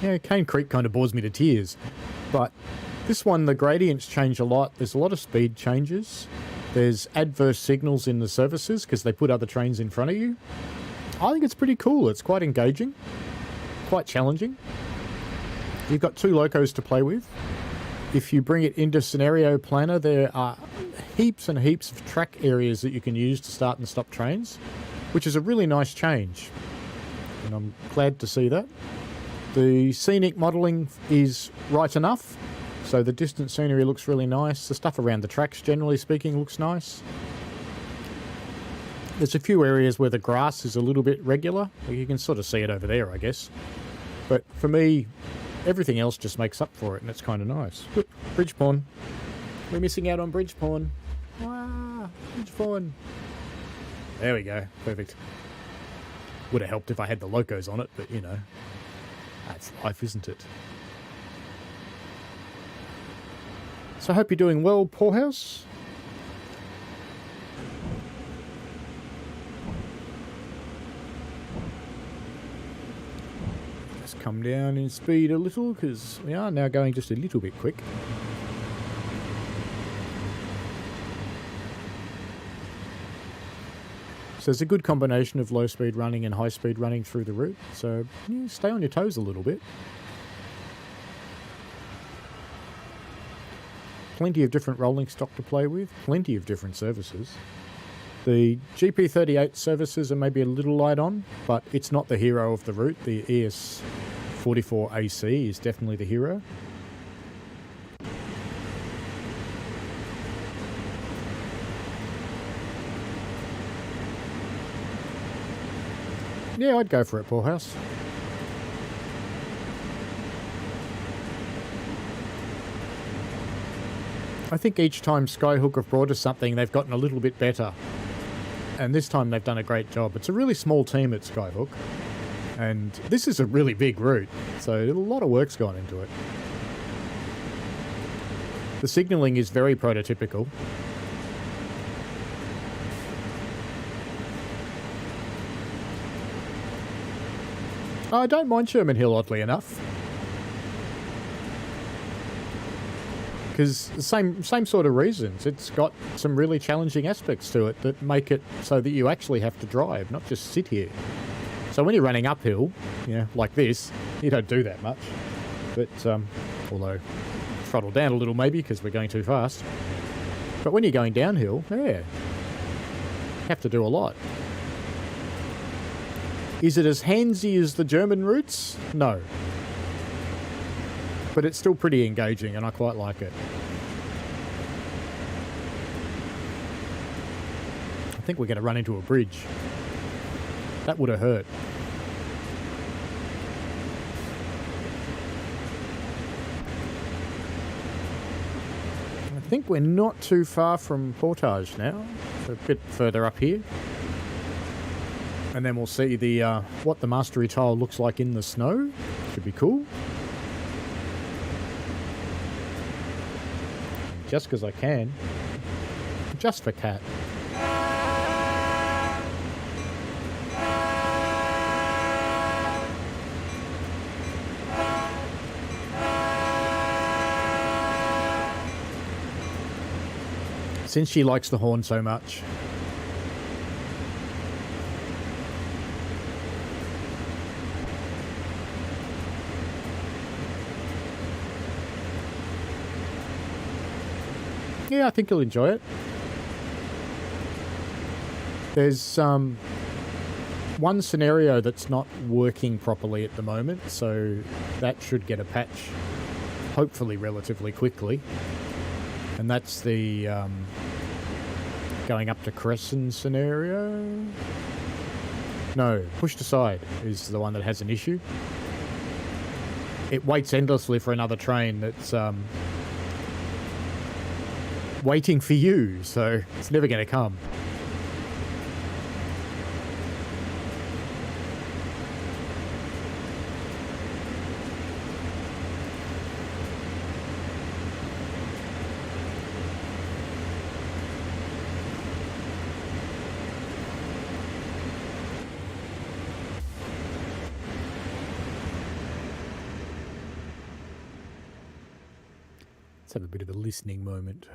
Yeah, Cane Creek kind of bores me to tears. But this one, the gradients change a lot. There's a lot of speed changes. There's adverse signals in the surfaces because they put other trains in front of you. I think it's pretty cool. It's quite engaging, quite challenging. You've got 2 locos to play with. If you bring it into Scenario Planner, there are heaps and heaps of track areas that you can use to start and stop trains, which is a really nice change. And I'm glad to see that. The scenic modelling is right enough. So the distant scenery looks really nice. The stuff around the tracks, generally speaking, looks nice. There's a few areas where the grass is a little bit regular. You can sort of see it over there, I guess. But for me, everything else just makes up for it, and it's kind of nice. Look, bridge pawn. We're missing out on bridge pawn. Ah, bridge pawn. There we go. Perfect. Would have helped if I had the locos on it, but you know, that's life, isn't it? So I hope you're doing well, Poorhouse. Just come down in speed a little because we are now going just a little bit quick. So there's a good combination of low speed running and high speed running through the route. So yeah, stay on your toes a little bit. Plenty of different rolling stock to play with, plenty of different services. The GP38 services are maybe a little light on, but it's not the hero of the route. The ES44AC is definitely the hero. Yeah, I'd go for it, Poorhouse. I think each time Skyhook have brought us something, they've gotten a little bit better. And this time they've done a great job. It's a really small team at Skyhook. And this is a really big route, so a lot of work's gone into it. The signalling is very prototypical. I don't mind Sherman Hill, oddly enough. Because the same sort of reasons. It's got some really challenging aspects to it that make it so that you actually have to drive, not just sit here. So when you're running uphill, you know, like this, you don't do that much. But, although, throttle down a little maybe because we're going too fast. But when you're going downhill, yeah, you have to do a lot. Is it as handsy as the German routes? No. But it's still pretty engaging and I quite like it. I think we're going to run into a bridge. That would have hurt. I think we're not too far from Portage now. So a bit further up here. And then we'll see the what the mastery tile looks like in the snow. Should be cool. Just because I can. Just for Cat. Since she likes the horn so much. Yeah, I think you'll enjoy it. There's one scenario that's not working properly at the moment, so that should get a patch hopefully relatively quickly. And that's the going up to Crescent scenario. No, pushed aside is the one that has an issue. It waits endlessly for another train that's waiting for you, so it's never going to come. have a bit of a listening moment.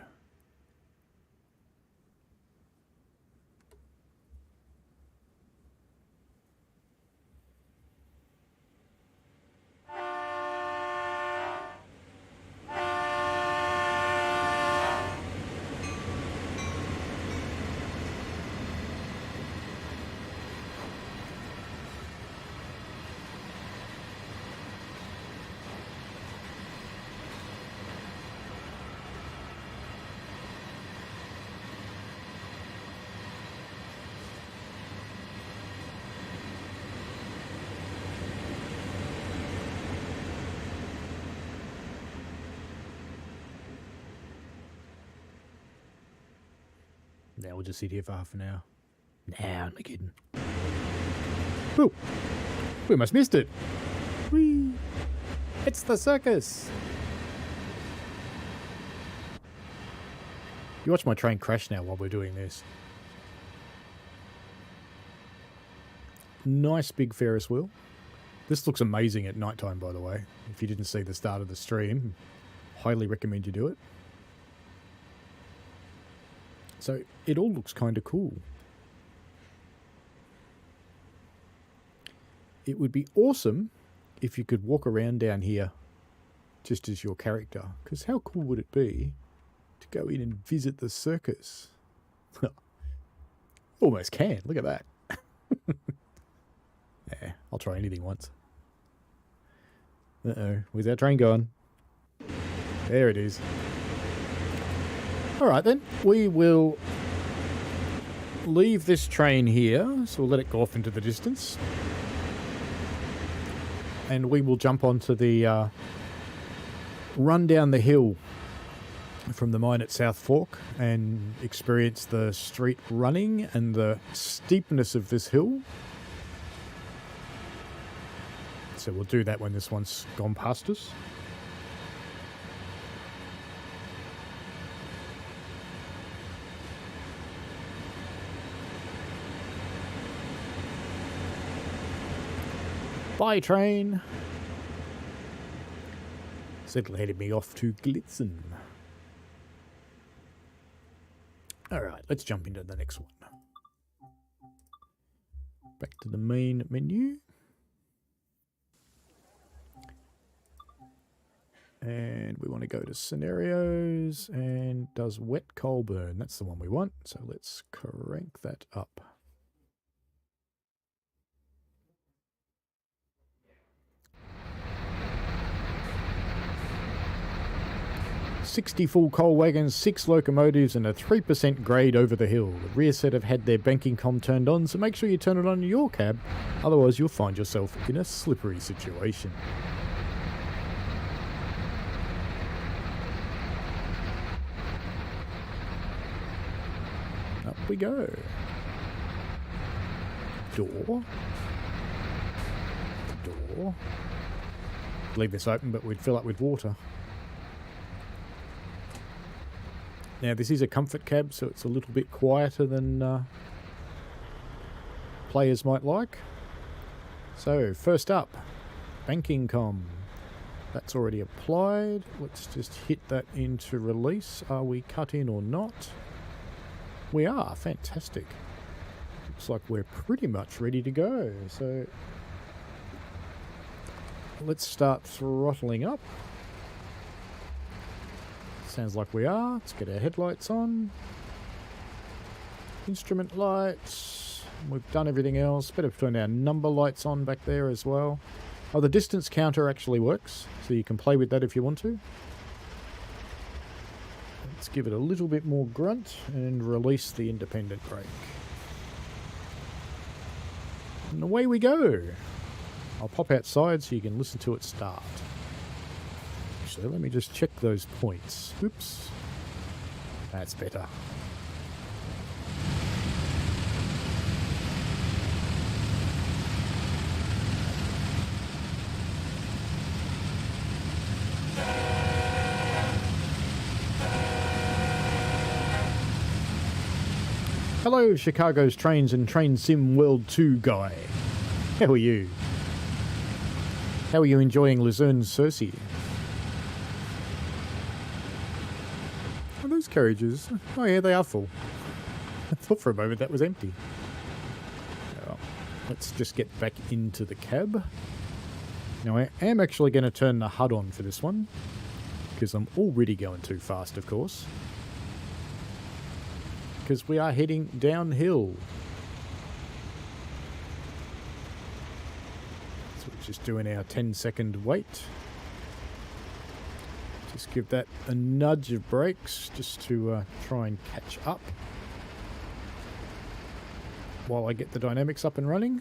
Now we'll just sit here for half an hour. Nah, I'm not kidding. Whew. We almost missed it. Whee! It's the circus. You watch my train crash now while we're doing this. Nice big Ferris wheel. This looks amazing at night time, by the way. If you didn't see the start of the stream, highly recommend you do it. So it all looks kind of cool. It would be awesome if you could walk around down here just as your character. Because how cool would it be to go in and visit the circus? Almost can. Look at that. Yeah, I'll try anything once. Uh-oh. Where's our train going? There it is. Alright then, we will leave this train here, so we'll let it go off into the distance. And we will jump onto the run down the hill from the mine at South Fork and experience the street running and the steepness of this hill. So we'll do that when this one's gone past us. Bye, train. Settle headed me off to Glitzen. Alright, let's jump into the next one. Back to the main menu. And we want to go to scenarios and does wet coal burn. That's the one we want. So let's crank that up. 60 full coal wagons, 6 locomotives and a 3% grade over the hill. The rear set have had their banking com turned on, so make sure you turn it on in your cab, otherwise you'll find yourself in a slippery situation. Up we go. Door. Door. Leave this open, but we'd fill up with water. Now, this is a comfort cab, so it's a little bit quieter than players might like. So, first up, banking com. That's already applied. Let's just hit that into release. Are we cut in or not? We are. Fantastic. Looks like we're pretty much ready to go. So, let's start throttling up. Sounds like we are. Let's get our headlights on. Instrument lights. We've done everything else. Better turn our number lights on back there as well. Oh, the distance counter actually works, so you can play with that if you want to. Let's give it a little bit more grunt and release the independent brake. And away we go. I'll pop outside so you can listen to it start. So let me just check those points. Oops. That's better. Hello, Chicago's Trains and Train Sim World 2 guy. How are you? How are you enjoying Luzerne's Cersei? Are those carriages? Oh yeah, they are full. I thought for a moment that was empty. Well, let's just get back into the cab. Now I am actually going to turn the HUD on for this one, because I'm already going too fast, of course. Because we are heading downhill. So we're just doing our 10-second wait. Just give that a nudge of brakes just to try and catch up while I get the dynamics up and running.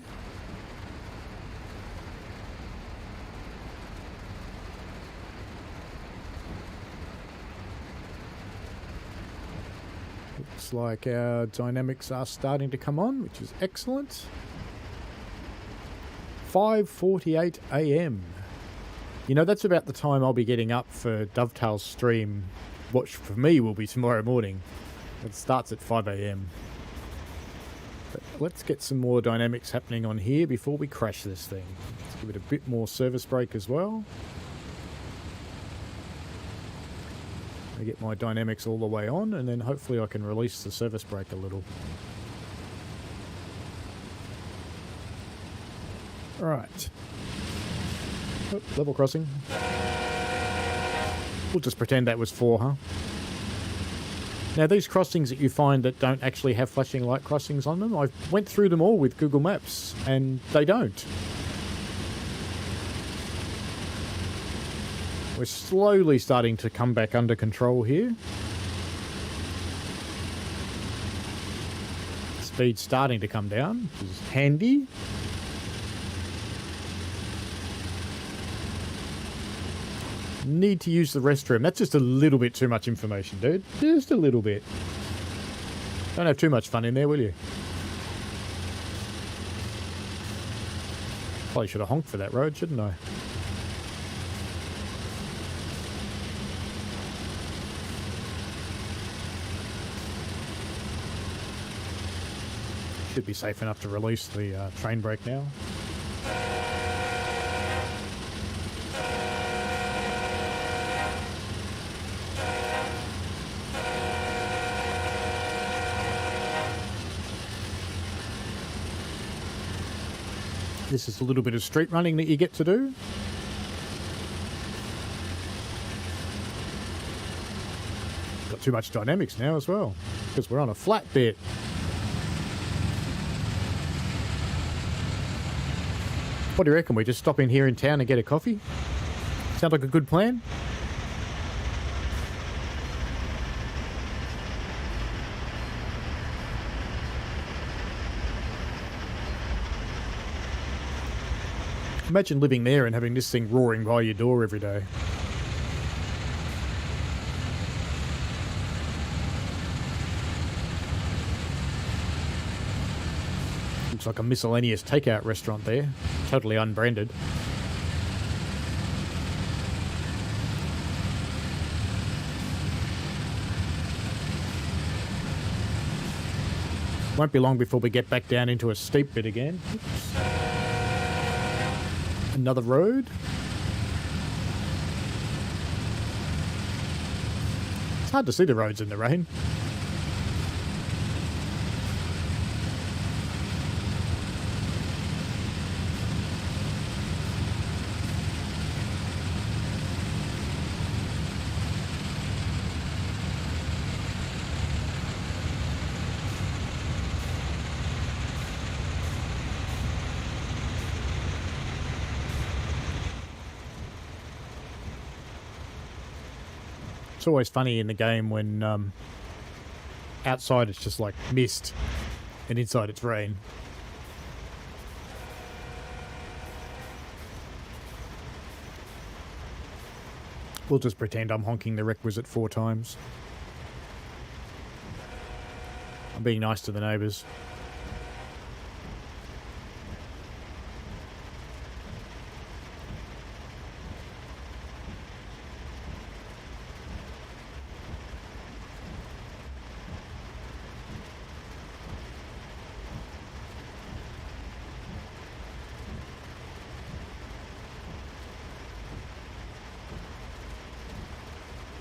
Looks like our dynamics are starting to come on, which is excellent. 5:48 AM. You know, that's about the time I'll be getting up for Dovetail's stream, which for me will be tomorrow morning. It starts at 5 AM. But let's get some more dynamics happening on here before we crash this thing. Let's give it a bit more service brake as well. I get my dynamics all the way on, and then hopefully I can release the service brake a little. Alright. Oh, level crossing. We'll just pretend that was 4, huh? Now these crossings that you find that don't actually have flashing light crossings on them, I went through them all with Google Maps, and they don't. We're slowly starting to come back under control here. Speed's starting to come down, which is handy. Need to use the restroom. That's just a little bit too much information, dude. Just a little bit. Don't have too much fun in there, will you? Probably should have honked for that road, shouldn't I? Should be safe enough to release the train brake now. This is a little bit of street running that you get to do. Got too much dynamics now as well, because we're on a flat bit. What do you reckon? We just stop in here in town and get a coffee? Sound like a good plan? Imagine living there and having this thing roaring by your door every day. Looks like a miscellaneous takeout restaurant there. Totally unbranded. Won't be long before we get back down into a steep bit again. Oops. Another road. It's hard to see the roads in the rain. It's always funny in the game when outside it's just like mist and inside it's rain. We'll just pretend I'm honking the requisite 4 times. I'm being nice to the neighbours.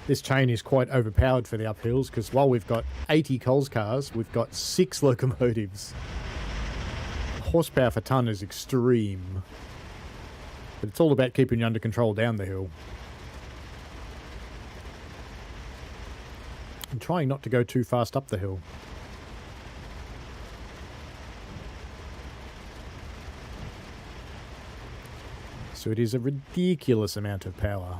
This chain is quite overpowered for the uphills because while we've got 80 Coles cars, we've got 6 locomotives. Horsepower per tonne is extreme. But it's all about keeping you under control down the hill. And trying not to go too fast up the hill. So it is a ridiculous amount of power.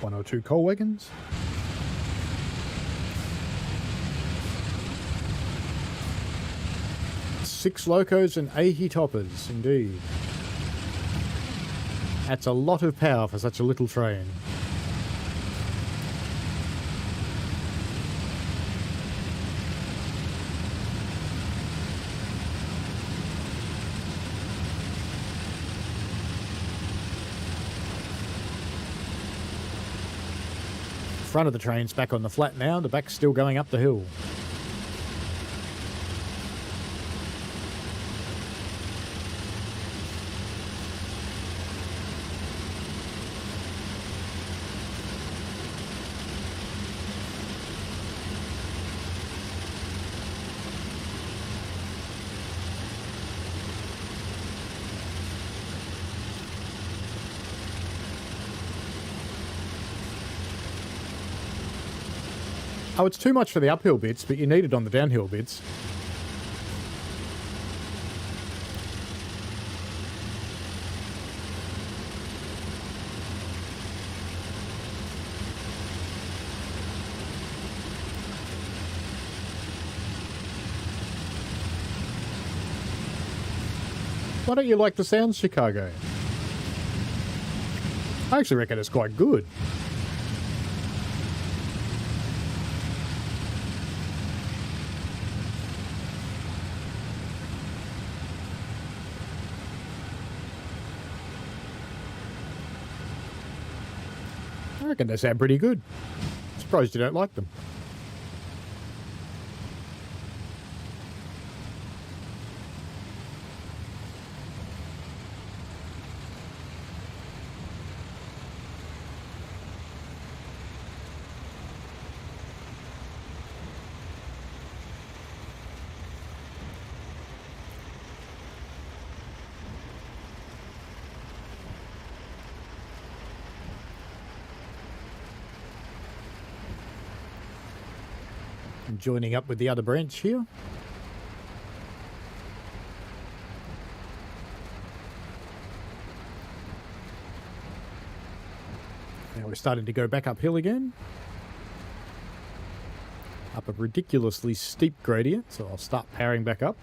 One or two coal wagons. Six locos and 80 toppers, indeed. That's a lot of power for such a little train. Front of the train's back on the flat now, the back's still going up the hill. Oh, it's too much for the uphill bits, but you need it on the downhill bits. Why don't you like the sounds, Chicago? I actually reckon it's quite good. I reckon they sound pretty good. Surprised you don't like them. Joining up with the other branch here. Now we're starting to go back uphill again. Up a ridiculously steep gradient, so I'll start powering back up.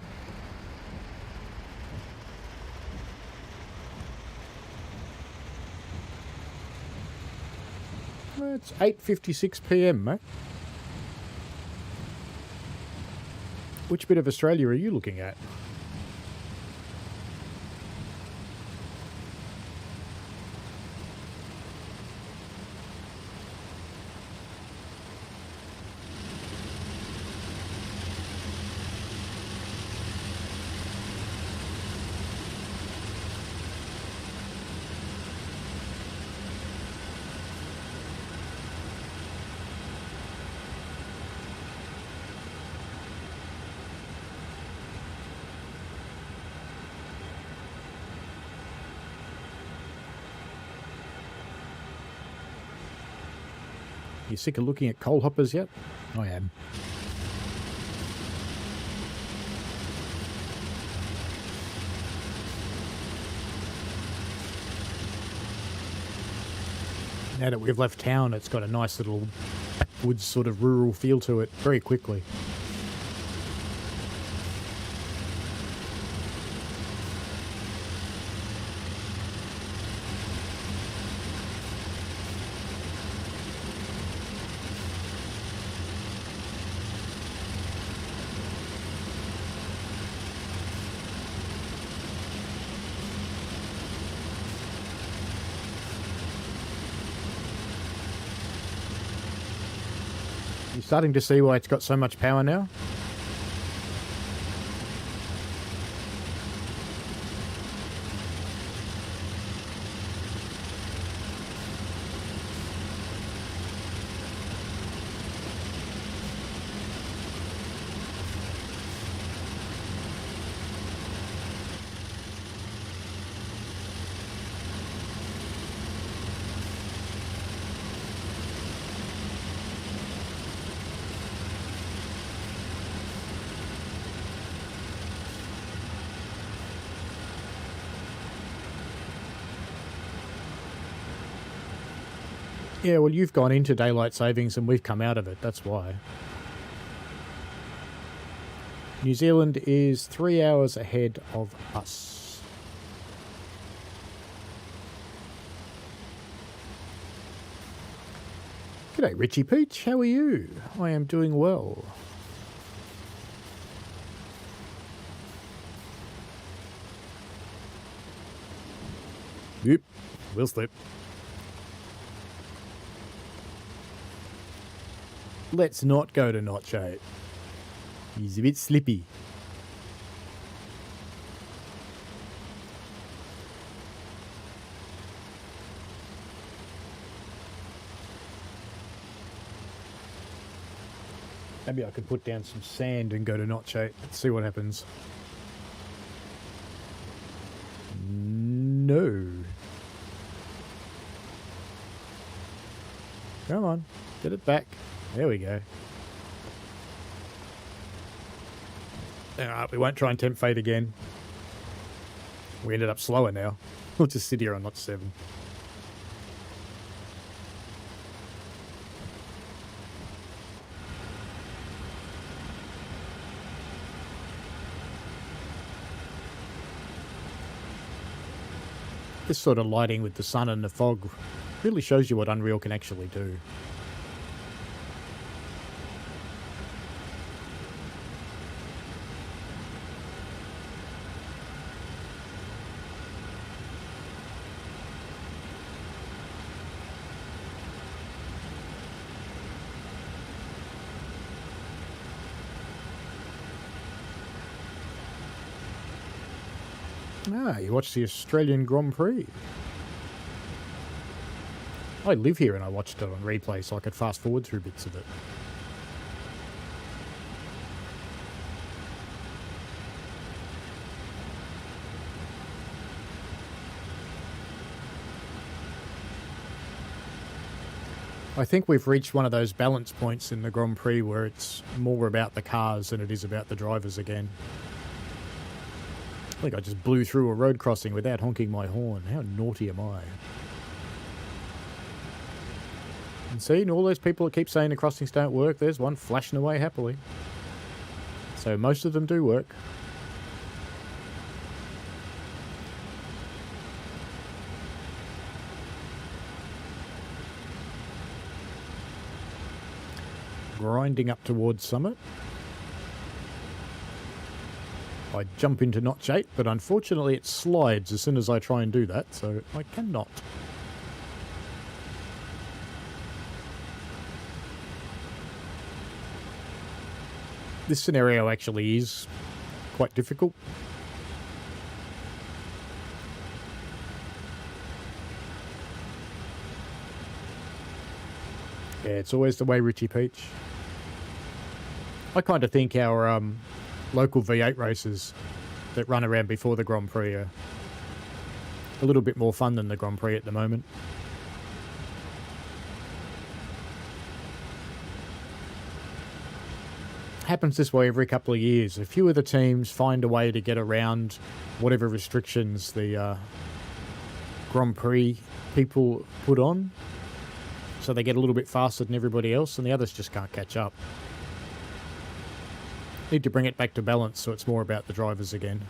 Well, it's 8:56 PM, mate. Which bit of Australia are you looking at? You sick of looking at coal hoppers yet? I am. Now that we've left town, it's got a nice little backwoods sort of rural feel to it very quickly. You're starting to see why it's got so much power now? Yeah, well, you've gone into daylight savings and we've come out of it. That's why. New Zealand is 3 hours ahead of us. G'day, Richie Peach. How are you? I am doing well. Yep, we'll slip. Let's not go to Notch 8. He's a bit slippy. Maybe I could put down some sand and go to Notch 8. Let's see what happens. No. Come on, get it back. There we go. Alright, we won't try and tempt fate again. We ended up slower now. We'll just sit here on Notch 7. This sort of lighting with the sun and the fog really shows you what Unreal can actually do. Ah, you watched the Australian Grand Prix. I live here and I watched it on replay so I could fast forward through bits of it. I think we've reached one of those balance points in the Grand Prix where it's more about the cars than it is about the drivers again. I think I just blew through a road crossing without honking my horn. How naughty am I? And see, all those people that keep saying the crossings don't work, there's one flashing away happily. So most of them do work. Grinding up towards Summit. I jump into Notch 8, but unfortunately it slides as soon as I try and do that, so I cannot. This scenario actually is quite difficult. Yeah, it's always the way, Richie Peach. I kind of think our local V8 races that run around before the Grand Prix are a little bit more fun than the Grand Prix at the moment. Happens this way every couple of years. A few of the teams find a way to get around whatever restrictions the Grand Prix people put on, so they get a little bit faster than everybody else, and the others just can't catch up. Need to bring it back to balance so it's more about the drivers again.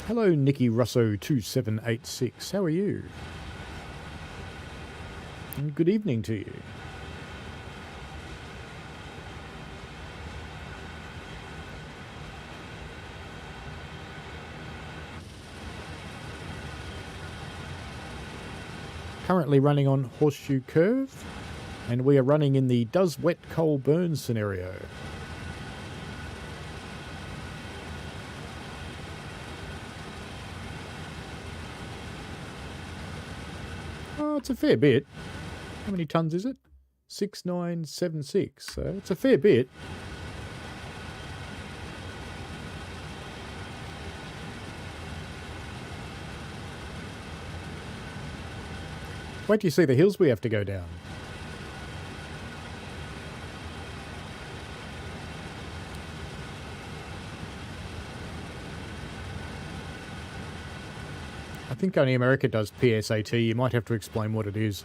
Hello, Nicky Russo 2786. How are you? And good evening to you. Currently running on Horseshoe Curve, and we are running in the does wet coal burn scenario. Oh, it's a fair bit. How many tons is it? 6976, so it's a fair bit. Wait till you see the hills we have to go down. I think only America does PSAT. You might have to explain what it is.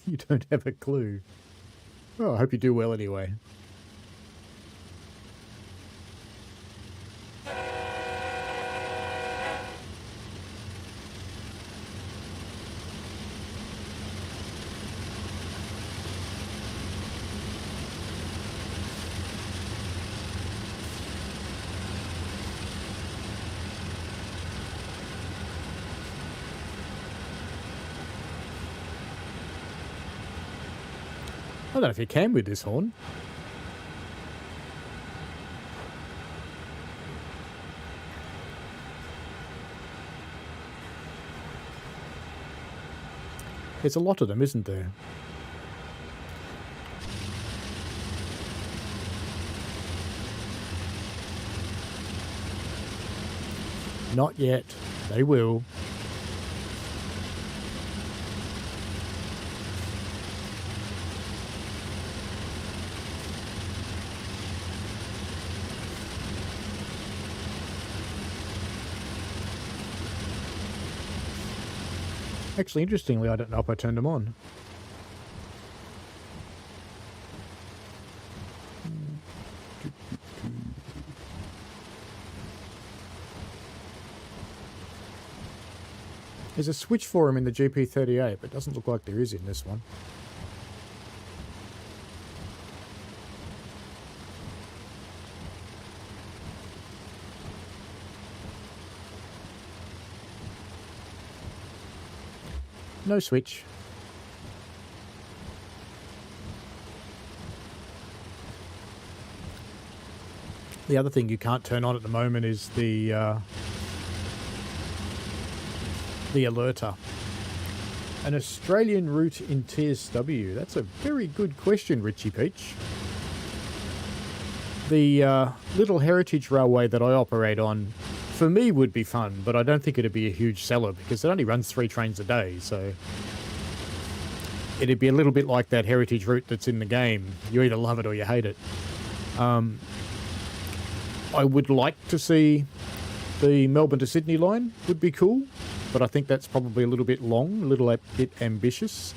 You don't have a clue. Oh, I hope you do well anyway. I don't know if you can with this horn. There's a lot of them, isn't there? Not yet. They will. Actually, interestingly, I don't know if I turned them on. There's a switch for him in the GP38, but it doesn't look like there is in this one. No switch. The other thing you can't turn on at the moment is the alerter. An Australian route in TSW. That's a very good question, Richie Peach. The little heritage railway that I operate on, for me, would be fun, but I don't think it'd be a huge seller because it only runs 3 trains a day, so it'd be a little bit like that heritage route that's in the game. You either love it or you hate it. I would like to see the Melbourne to Sydney line, would be cool, but I think that's probably a little bit long, a little bit ambitious.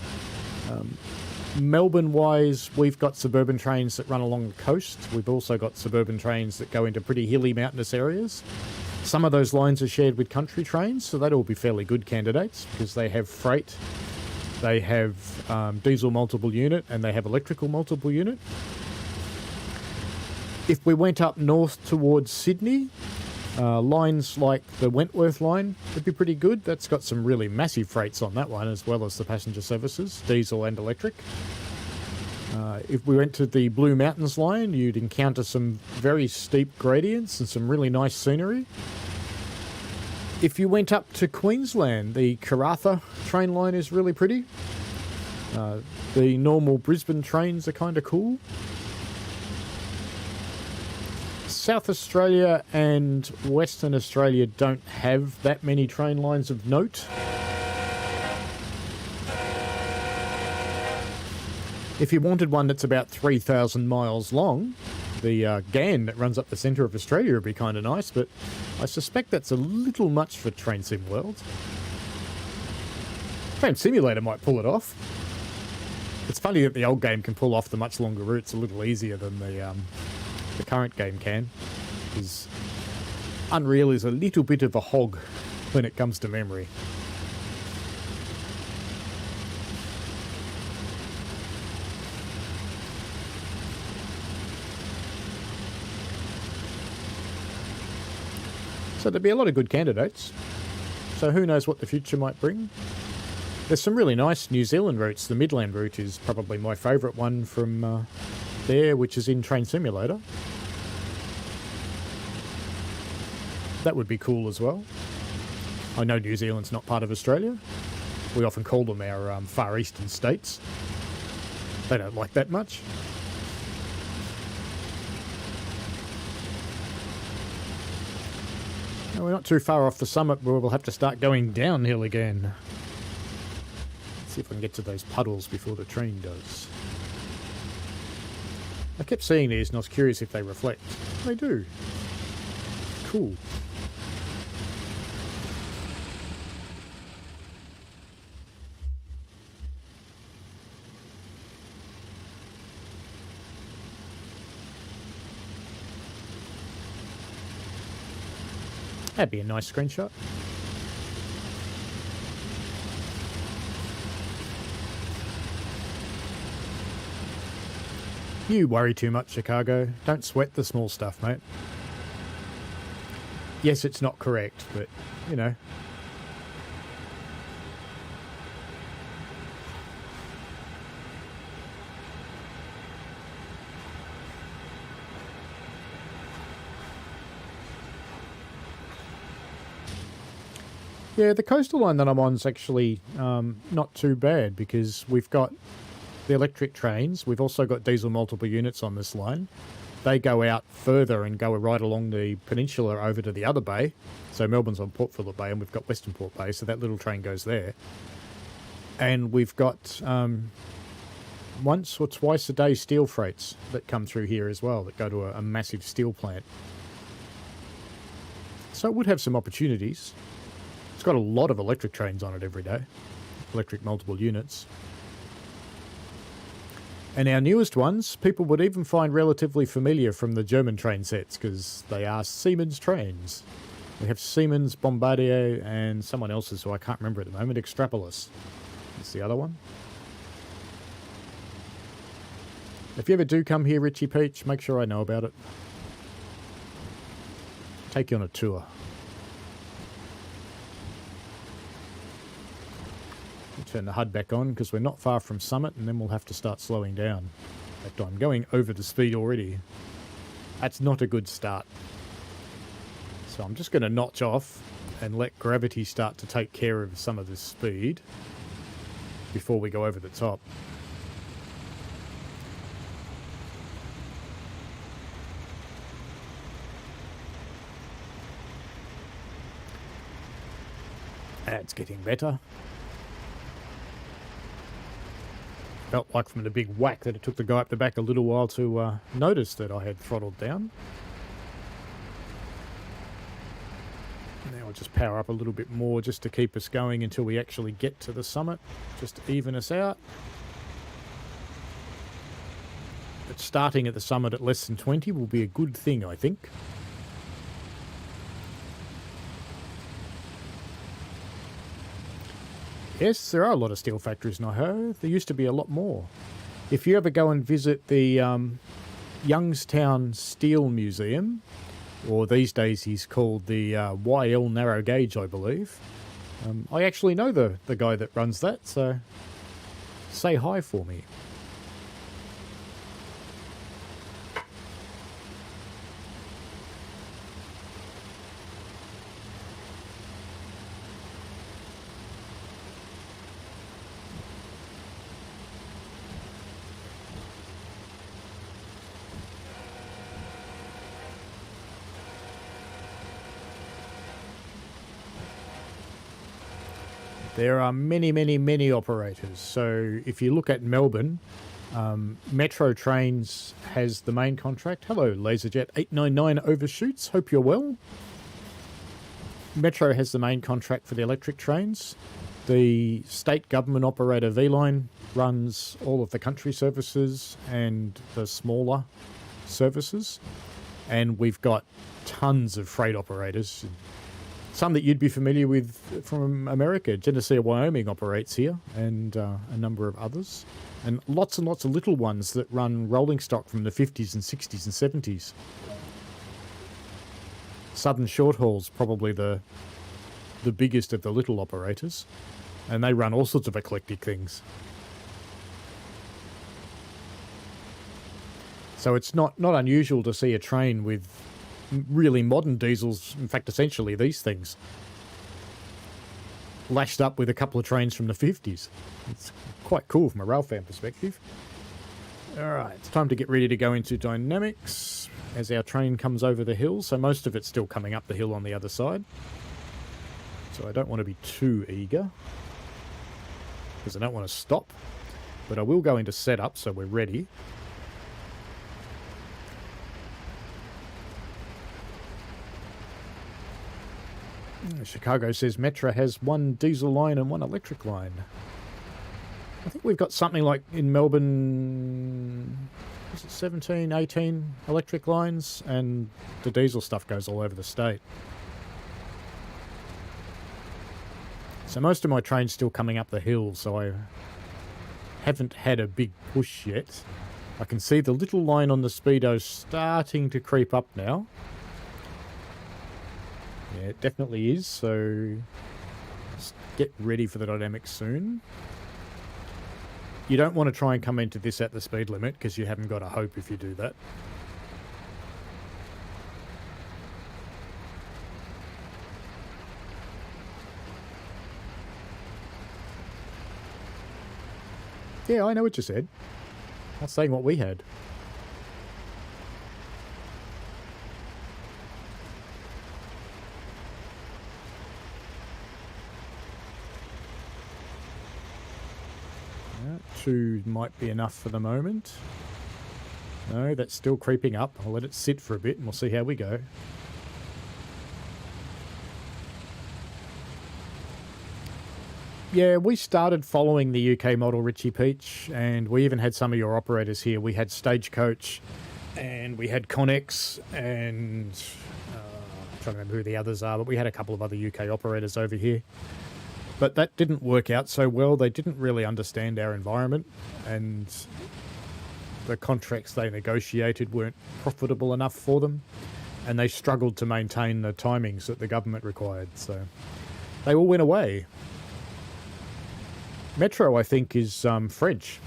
Melbourne-wise, we've got suburban trains that run along the coast. We've also got suburban trains that go into pretty hilly, mountainous areas. Some of those lines are shared with country trains, so they'd all be fairly good candidates because they have freight, they have diesel multiple unit, and they have electrical multiple unit. If we went up north towards Sydney, lines like the Wentworth line would be pretty good. That's got some really massive freights on that one, as well as the passenger services, diesel and electric. If we went to the Blue Mountains line, you'd encounter some very steep gradients and some really nice scenery. If you went up to Queensland, the Karratha train line is really pretty. The normal Brisbane trains are kind of cool. South Australia and Western Australia don't have that many train lines of note. If you wanted one that's about 3,000 miles long, the GAN that runs up the centre of Australia would be kind of nice, but I suspect that's a little much for Train Sim World. Train Simulator might pull it off. It's funny that the old game can pull off the much longer routes a little easier than the current game can, because Unreal is a little bit of a hog when it comes to memory. So there'd be a lot of good candidates. So who knows what the future might bring. There's some really nice New Zealand routes. The Midland route is probably my favourite one from there, which is in Train Simulator. That would be cool as well. I know New Zealand's not part of Australia. We often call them our Far Eastern states. They don't like that much. No, we're not too far off the summit where we'll have to start going downhill again. Let's see if I can get to those puddles before the train does. I kept seeing these and I was curious if they reflect. They do. Cool. That'd be a nice screenshot. You worry too much, Chicago. Don't sweat the small stuff, mate. Yes, it's not correct, but, you know. Yeah, the coastal line that I'm on is actually not too bad because we've got the electric trains. We've also got diesel multiple units on this line. They go out further and go right along the peninsula over to the other bay. So Melbourne's on Port Phillip Bay and we've got Western Port Bay, so that little train goes there. And we've got once or twice a day steel freights that come through here as well, that go to a massive steel plant. So it would have some opportunities. It's got a lot of electric trains on it every day. Electric multiple units. And our newest ones, people would even find relatively familiar from the German train sets because they are Siemens trains. We have Siemens, Bombardier, and someone else's who I can't remember at the moment, Extrapolis. That's the other one. If you ever do come here, Richie Peach, make sure I know about it. Take you on a tour. Turn the HUD back on because we're not far from summit and then we'll have to start slowing down. In fact, I'm going over the speed already. That's not a good start. So I'm just going to notch off and let gravity start to take care of some of this speed before we go over the top. That's getting better. Felt like from the big whack that it took the guy up the back a little while to notice that I had throttled down. Now I'll just power up a little bit more just to keep us going until we actually get to the summit, just to even us out. But starting at the summit at less than 20 will be a good thing, I think. Yes, there are a lot of steel factories in Ohio. There used to be a lot more. If you ever go and visit the Youngstown Steel Museum, or these days he's called the YL Narrow Gauge, I believe. I actually know the guy that runs that, so say hi for me. There are many, many, many operators. So if you look at Melbourne, Metro Trains has the main contract. Hello, LaserJet899 Overshoots. Hope you're well. Metro has the main contract for the electric trains. The state government operator V-Line runs all of the country services and the smaller services. And we've got tons of freight operators. Some that you'd be familiar with from America. Genesee, Wyoming operates here, and a number of others. And lots of little ones that run rolling stock from the 50s and 60s and 70s. Southern Short Haul's probably the biggest of the little operators. And they run all sorts of eclectic things. So it's not unusual to see a train with really modern diesels, in fact, essentially these things, lashed up with a couple of trains from the 50s. It's quite cool from a rail fan perspective. Alright, it's time to get ready to go into dynamics as our train comes over the hill. So most of it's still coming up the hill on the other side. So I don't want to be too eager, because I don't want to stop. But I will go into setup so we're ready. Chicago says Metro has one diesel line and one electric line. I think we've got something like in Melbourne, is it 17, 18 electric lines, and the diesel stuff goes all over the state. So most of my train's still coming up the hill, so I haven't had a big push yet. I can see the little line on the speedo starting to creep up now. Yeah, it definitely is, so just get ready for the dynamics soon. You don't want to try and come into this at the speed limit, because you haven't got a hope if you do that. Yeah, I know what you said. I was saying what we had. Two might be enough for the moment. No, that's still creeping up. I'll let it sit for a bit and we'll see how we go. Yeah, we started following the UK model, Richie Peach, and we even had some of your operators here. We had Stagecoach and we had Connex and I'm trying to remember who the others are, but we had a couple of other UK operators over here. But that didn't work out so well. They didn't really understand our environment, and the contracts they negotiated weren't profitable enough for them, and they struggled to maintain the timings that the government required, so they all went away. Metro, I think, is French,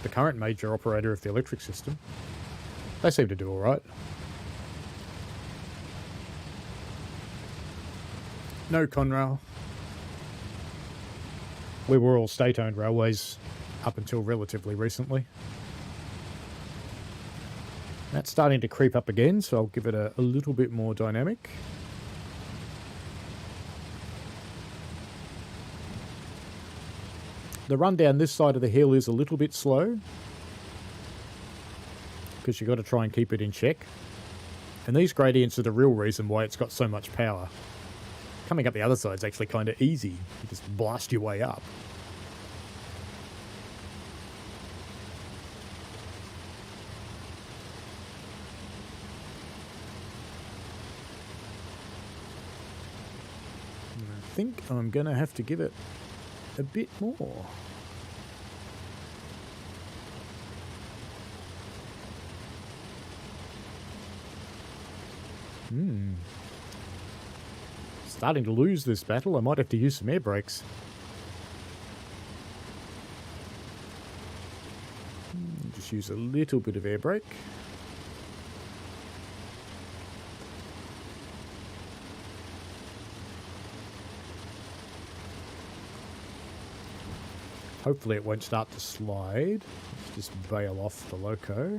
the current major operator of the electric system. They seem to do all right. No Conrail. We were all state-owned railways up until relatively recently. That's starting to creep up again, so I'll give it a little bit more dynamic. The run down this side of the hill is a little bit slow, because you've got to try and keep it in check. And these gradients are the real reason why it's got so much power. Coming up the other side is actually kind of easy. You just blast your way up. And I think I'm going to have to give it a bit more. Starting to lose this battle. I might have to use some air brakes. Just use a little bit of air brake. Hopefully it won't start to slide. Let's just bail off the loco.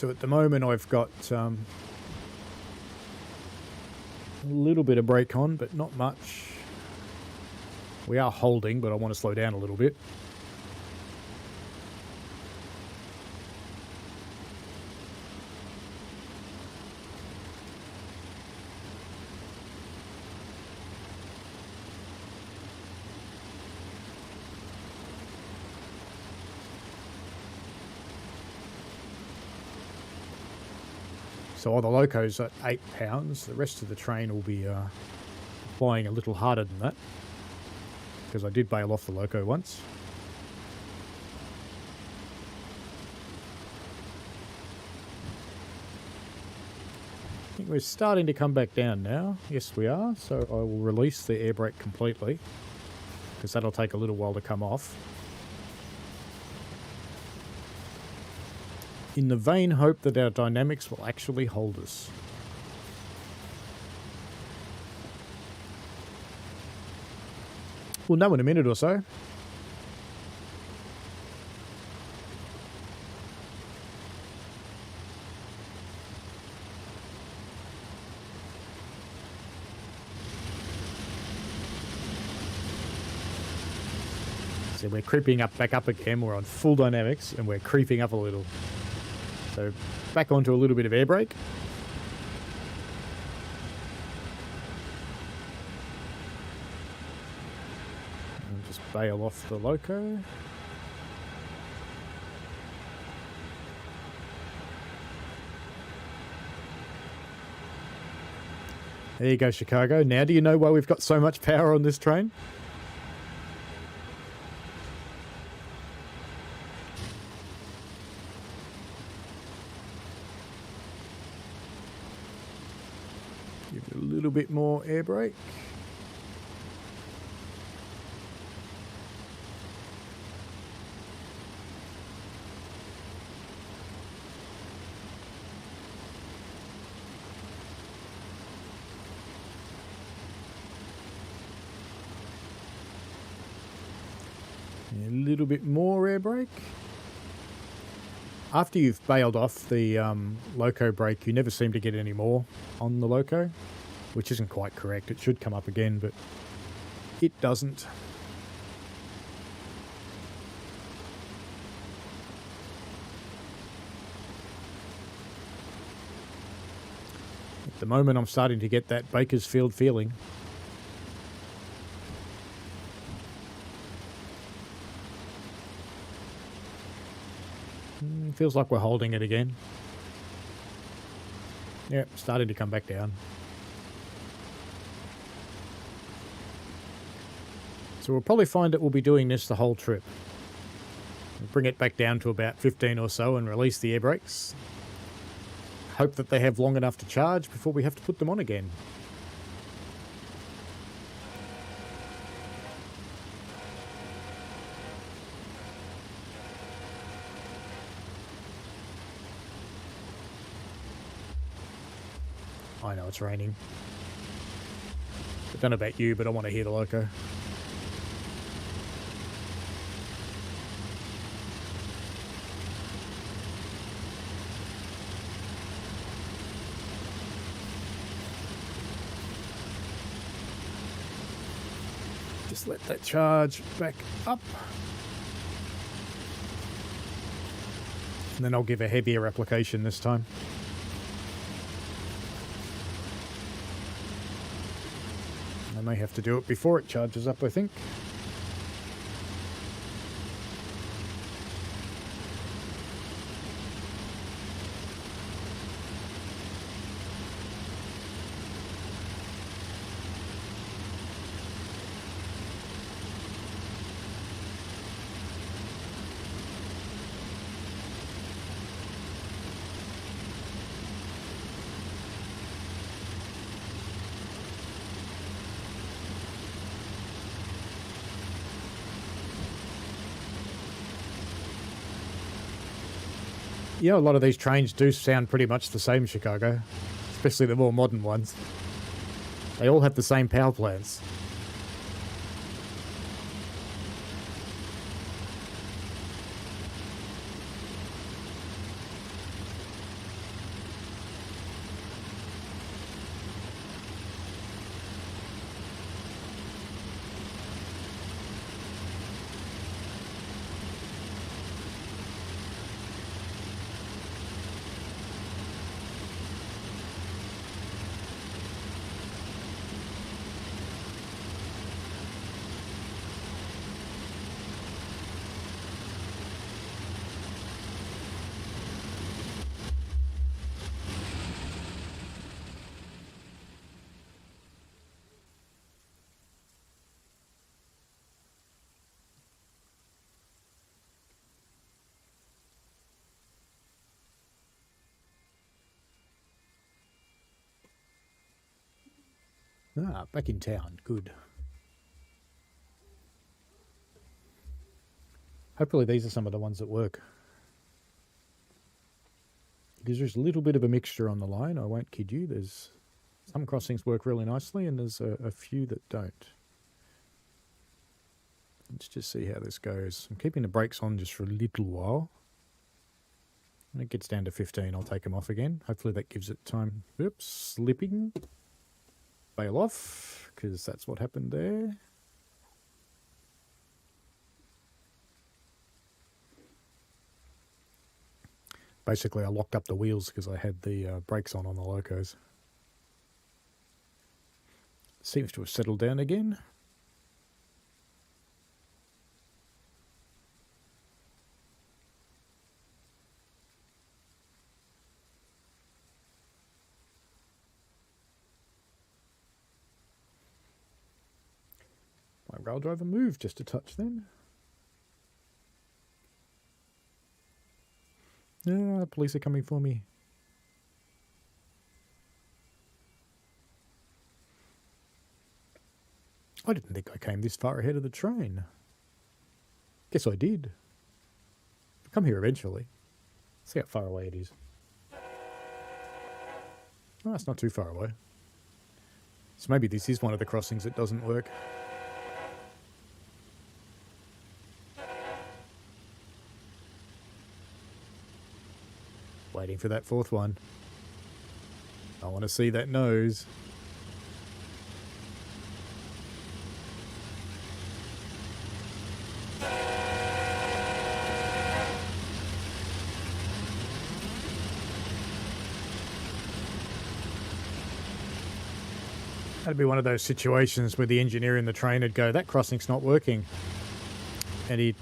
So at the moment I've got a little bit of brake on, but not much. We are holding, but I want to slow down a little bit. So while the loco's at 8 pounds, the rest of the train will be flying a little harder than that, because I did bail off the loco once. I think we're starting to come back down now. Yes, we are. So I will release the air brake completely, because that'll take a little while to come off. In the vain hope that our dynamics will actually hold us. We'll know in a minute or so. So we're creeping up, back up again. We're on full dynamics and we're creeping up a little. So back onto a little bit of air brake. And just bail off the loco. There you go, Chicago. Now do you know why we've got so much power on this train? Give it a little bit more air brake. A little bit more air brake. After you've bailed off the loco brake, you never seem to get any more on the loco, which isn't quite correct. It should come up again, but it doesn't. At the moment, I'm starting to get that Bakersfield feeling. Feels like we're holding it again. Yep, starting to come back down. So we'll probably find that we'll be doing this the whole trip. We'll bring it back down to about 15 or so and release the air brakes. Hope that they have long enough to charge before we have to put them on again. I know it's raining. I don't know about you, but I want to hear the loco. Just let that charge back up. And then I'll give a heavier application this time. I may have to do it before it charges up, I think. Yeah, a lot of these trains do sound pretty much the same, Chicago, especially the more modern ones. They all have the same power plants. Ah, back in town. Good. Hopefully these are some of the ones that work. Because there's a little bit of a mixture on the line, I won't kid you. There's some crossings work really nicely and there's a few that don't. Let's just see how this goes. I'm keeping the brakes on just for a little while. When it gets down to 15, I'll take them off again. Hopefully that gives it time. Oops, slipping. Bail off, because that's what happened there. Basically, I locked up the wheels because I had the brakes on the locos. Seems to have settled down again. My rail driver moved just a touch then. Ah, police are coming for me. I didn't think I came this far ahead of the train. Guess I did. I'll come here eventually. See how far away it is. Oh, it's not too far away. So maybe this is one of the crossings that doesn't work. Waiting for that fourth one. I want to see that nose. That'd be one of those situations where the engineer in the train would go, that crossing's not working. And he'd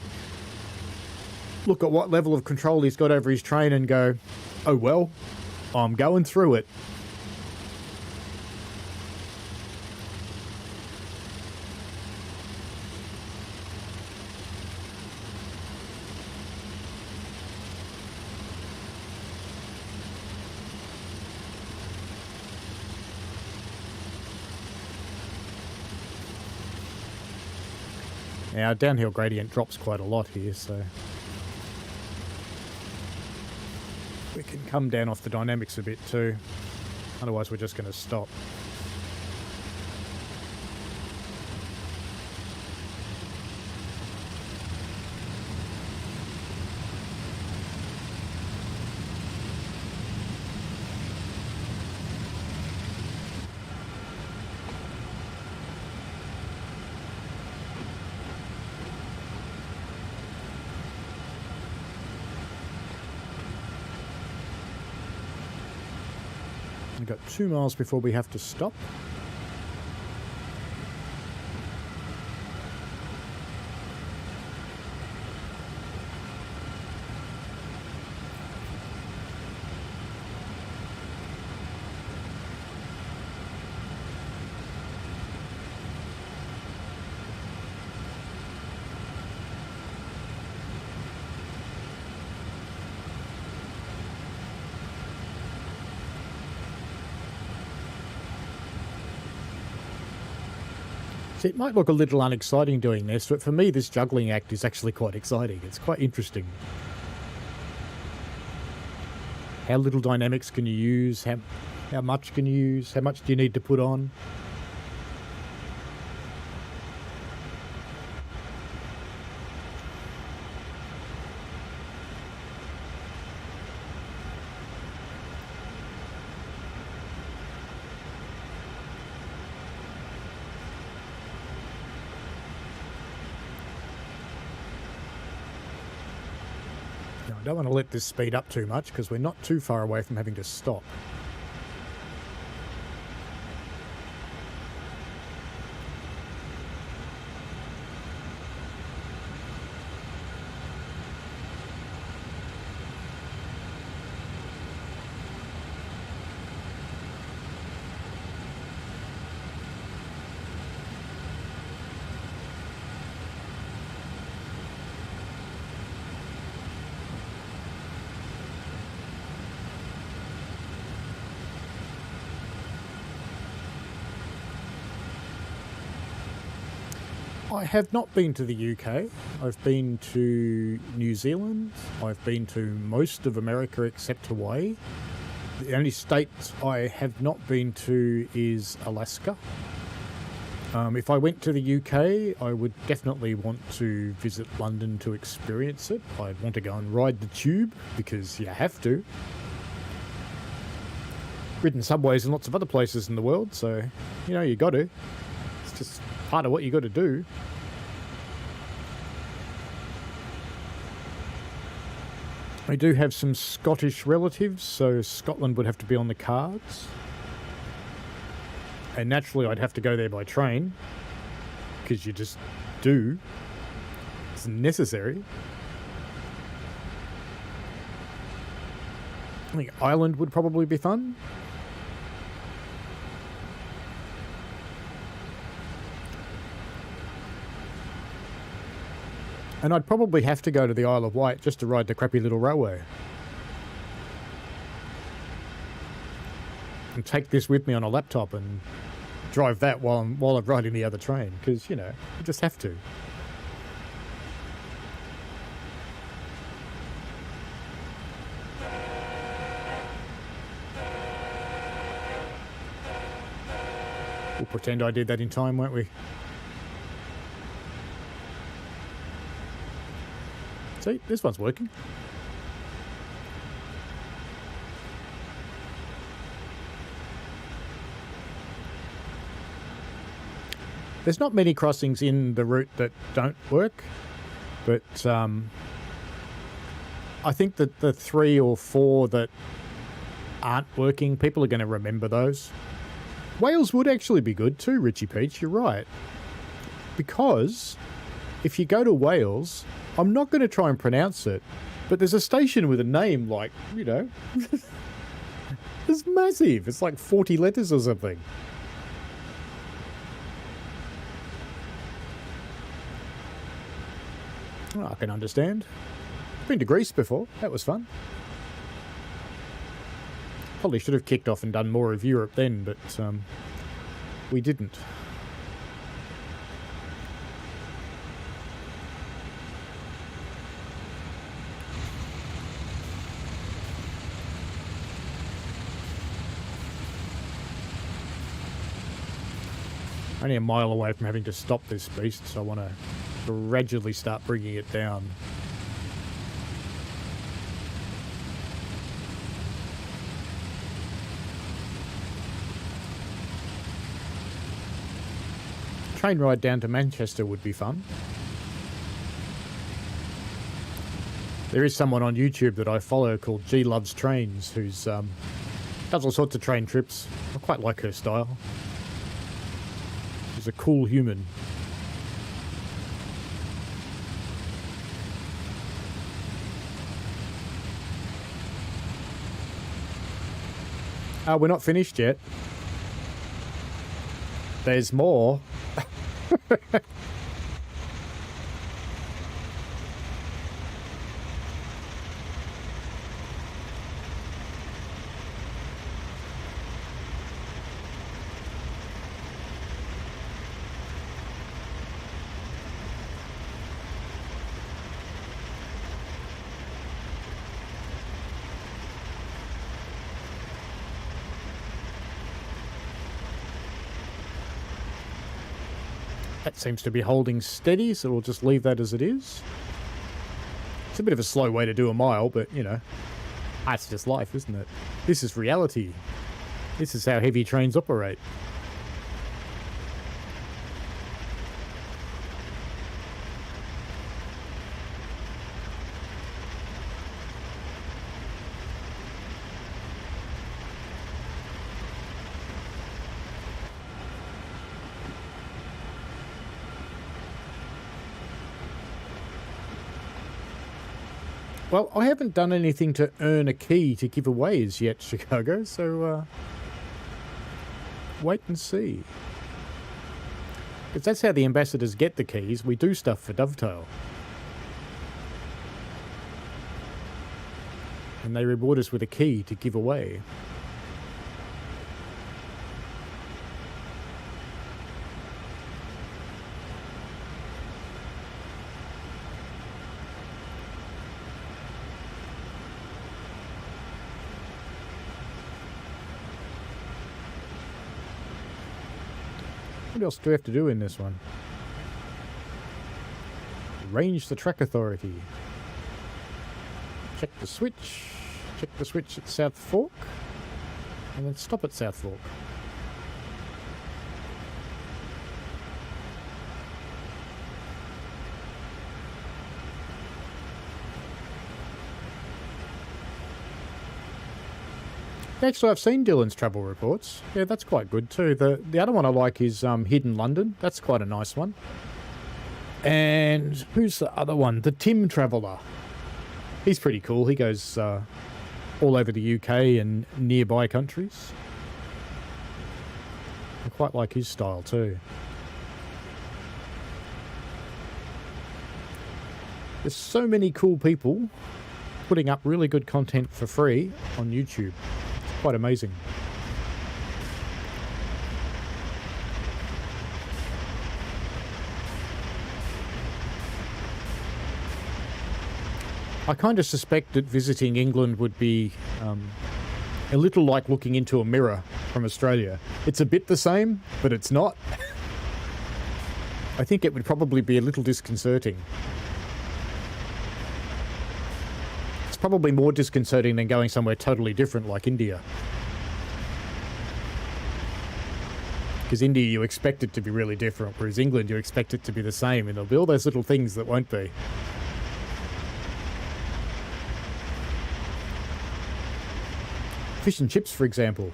look at what level of control he's got over his train and go, oh well, I'm going through it. Now, downhill gradient drops quite a lot here, so we can come down off the dynamics a bit too. Otherwise, we're just going to stop. We've got 2 miles before we have to stop. So it might look a little unexciting doing this, but for me this juggling act is actually quite exciting. It's quite interesting. How little dynamics can you use? How much can you use? How much do you need to put on? I don't want to let this speed up too much because we're not too far away from having to stop. I have not been to the UK. I've been to New Zealand. I've been to most of America except Hawaii. The only state I have not been to is Alaska. If I went to the UK, I would definitely want to visit London to experience it. I'd want to go and ride the tube, because you have to. Ridden subways in lots of other places in the world, so, you know, you got to. It's just part of what you got to do. I do have some Scottish relatives, so Scotland would have to be on the cards. And naturally I'd have to go there by train, because you just do. It's necessary. I think Ireland would probably be fun. And I'd probably have to go to the Isle of Wight just to ride the crappy little railway. And take this with me on a laptop and drive that while I'm riding the other train, because, you know, you just have to. We'll pretend I did that in time, won't we? See, this one's working. There's not many crossings in the route that don't work, but I think that the 3 or 4 that aren't working, people are going to remember those. Wales would actually be good too, Richie Peach, you're right. Because if you go to Wales, I'm not going to try and pronounce it, but there's a station with a name like, you know, it's massive. It's like 40 letters or something. Oh, I can understand. Been to Greece before. That was fun. Probably should have kicked off and done more of Europe then, but we didn't. Only a mile away from having to stop this beast, so I want to gradually start bringing it down. Train ride down to Manchester would be fun. There is someone on YouTube that I follow called G Loves Trains, who's does all sorts of train trips. I quite like her style. She's a cool human. We're not finished yet. There's more. That seems to be holding steady, so we'll just leave that as it is. It's a bit of a slow way to do a mile, but, you know, that's just life, isn't it? This is reality. This is how heavy trains operate. Well, I haven't done anything to earn a key to give away as yet, Chicago, so wait and see. Because that's how the ambassadors get the keys. We do stuff for Dovetail. And they reward us with a key to give away. What else do we have to do in this one? Arrange the track authority. Check the switch. Check the switch at South Fork. And then stop at South Fork. Actually, I've seen Dylan's travel reports. Yeah, that's quite good too. The other one I like is Hidden London. That's quite a nice one. And who's the other one? The Tim Traveller. He's pretty cool. He goes all over the UK and nearby countries. I quite like his style too. There's so many cool people putting up really good content for free on YouTube. Quite amazing. I kind of suspect that visiting England would be a little like looking into a mirror from Australia. It's a bit the same, but it's not. I think it would probably be a little disconcerting. Probably more disconcerting than going somewhere totally different like India. Because India you expect it to be really different, whereas England you expect it to be the same, and there'll be all those little things that won't be. Fish and chips, for example.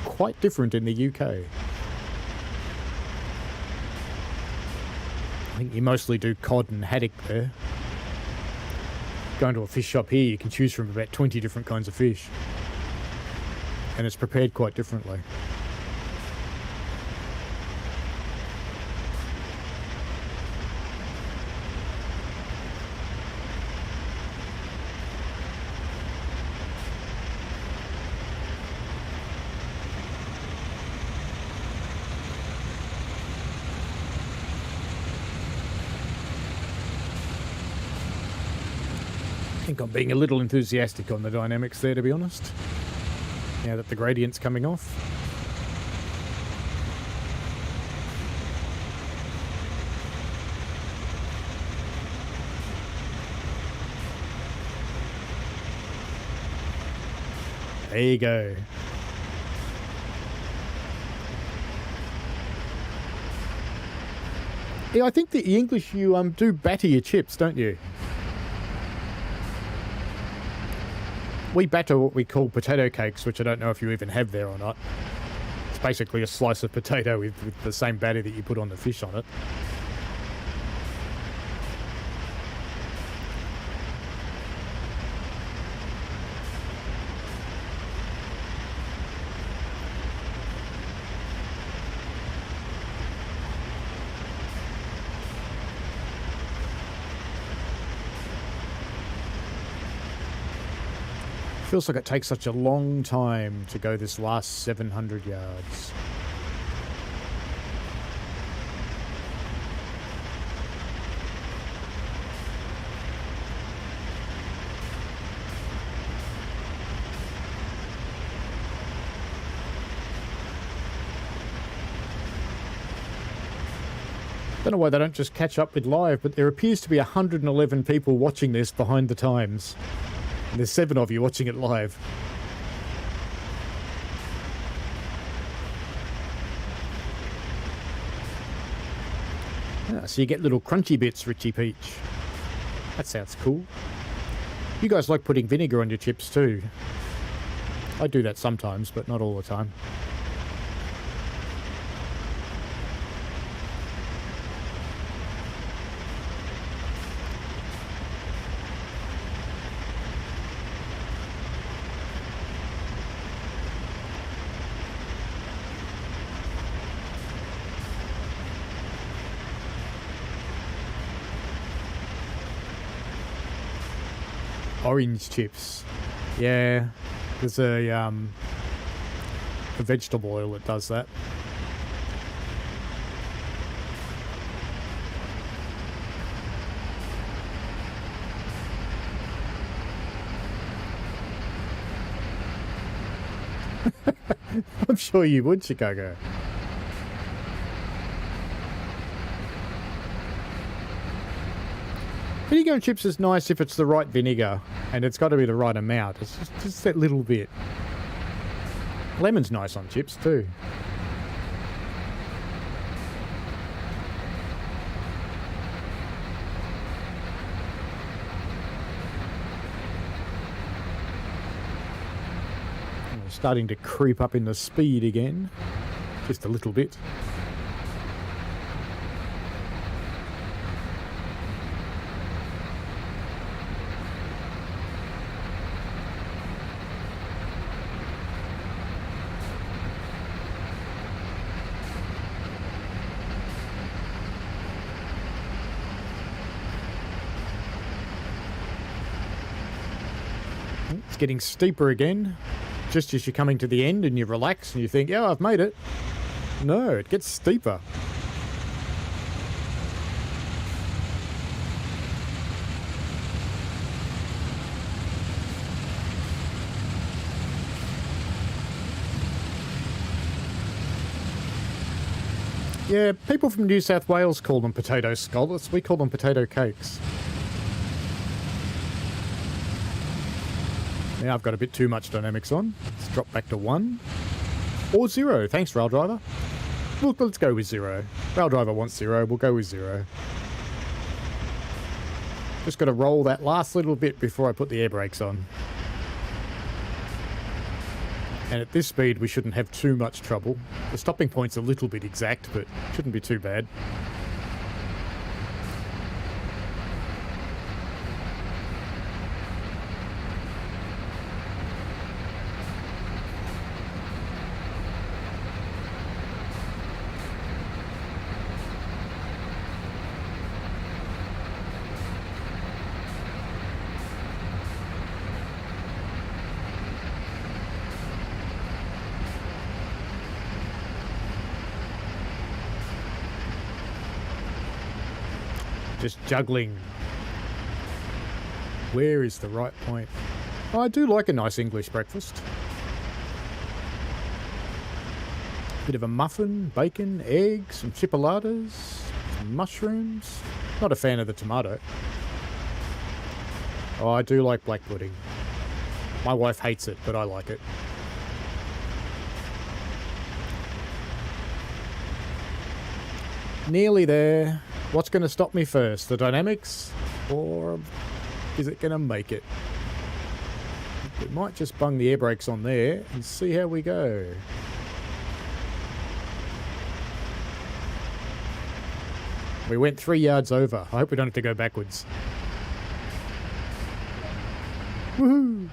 Quite different in the UK. I think you mostly do cod and haddock there. Going to a fish shop here, you can choose from about 20 different kinds of fish. And it's prepared quite differently. I think I'm being a little enthusiastic on the dynamics there, to be honest. Now that the gradient's coming off. There you go. Yeah, I think the English, you do batter your chips, don't you? We batter what we call potato cakes, which I don't know if you even have there or not. It's basically a slice of potato with the same batter that you put on the fish on it. Feels like it takes such a long time to go this last 700 yards. Don't know why they don't just catch up with live, but there appears to be 111 people watching this behind the times. And there's 7 of you watching it live. So you get little crunchy bits, Richie Peach. That sounds cool. You guys like putting vinegar on your chips too. I do that sometimes, but not all the time. Orange chips. Yeah, there's a vegetable oil that does that. I'm sure you would, Chicago. Vinegar and chips is nice if it's the right vinegar, and it's got to be the right amount. It's just that little bit. Lemon's nice on chips too. We're starting to creep up in the speed again, just a little bit. It's getting steeper again, just as you're coming to the end and you relax and you think, yeah, I've made it. No, it gets steeper. Yeah, people from New South Wales call them potato scallops. We call them potato cakes. Now I've got a bit too much dynamics on. Let's drop back to 1. Or 0. Thanks, Rail Driver. Look, let's go with 0. Rail Driver wants 0. We'll go with 0. Just got to roll that last little bit before I put the air brakes on. And at this speed, we shouldn't have too much trouble. The stopping point's a little bit exact, but shouldn't be too bad. Just juggling. Where is the right point? Oh, I do like a nice English breakfast. Bit of a muffin, bacon, eggs, some chipolatas, some mushrooms. Not a fan of the tomato. Oh, I do like black pudding. My wife hates it, but I like it. Nearly there. What's going to stop me first? The dynamics? Or is it going to make it? We might just bung the air brakes on there and see how we go. We went 3 yards over. I hope we don't have to go backwards. Woohoo!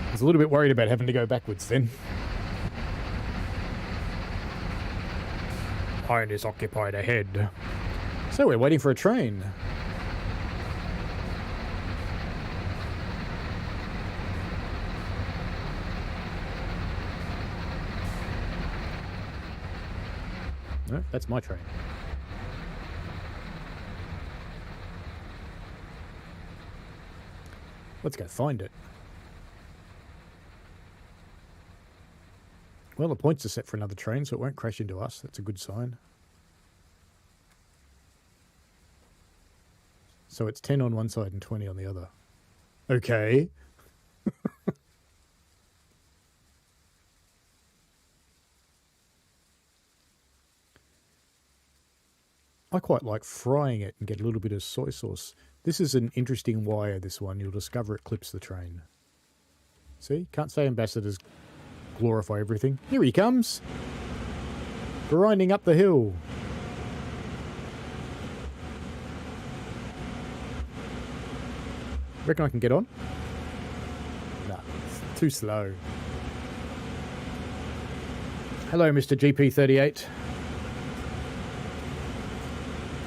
I was a little bit worried about having to go backwards then. Iron is occupied ahead. So we're waiting for a train. No, that's my train. Let's go find it. Well, the points are set for another train, so it won't crash into us. That's a good sign. So it's 10 on one side and 20 on the other. Okay. I quite like frying it and get a little bit of soy sauce. This is an interesting wire, this one. You'll discover it clips the train. See? Can't say ambassadors glorify everything. Here he comes. Grinding up the hill. Reckon I can get on? No, it's too slow. Hello, Mr. GP38.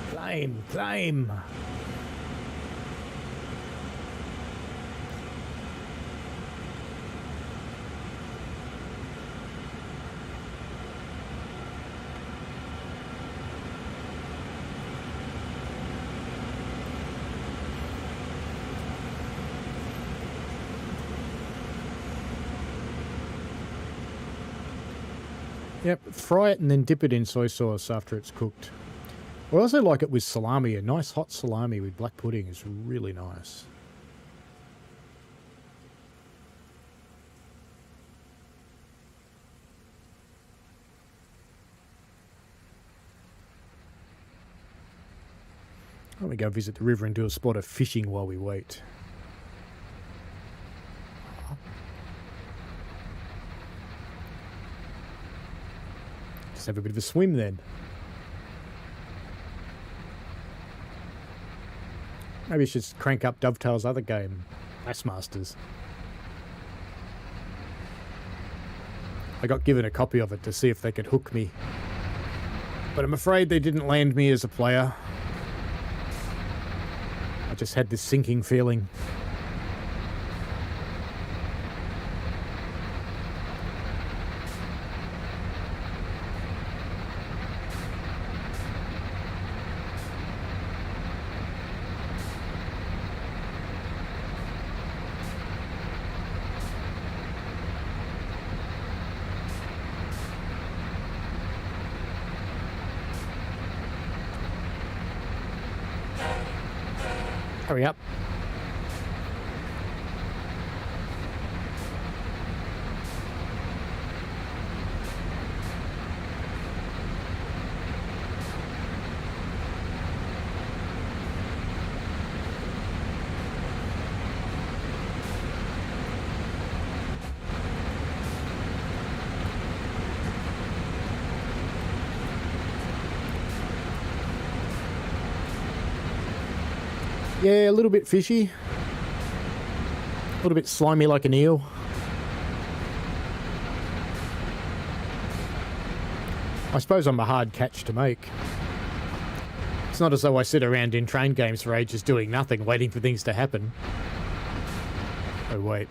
Climb, climb. Yep, fry it and then dip it in soy sauce after it's cooked. I also like it with salami. A nice hot salami with black pudding is really nice. Let me go visit the river and do a spot of fishing while we wait. Just have a bit of a swim then. Maybe I should crank up Dovetail's other game, Bassmasters. I got given a copy of it to see if they could hook me. But I'm afraid they didn't land me as a player. I just had this sinking feeling. Hurry up. Yeah, a little bit fishy. A little bit slimy like an eel. I suppose I'm a hard catch to make. It's not as though I sit around in train games for ages doing nothing, waiting for things to happen. Oh, wait.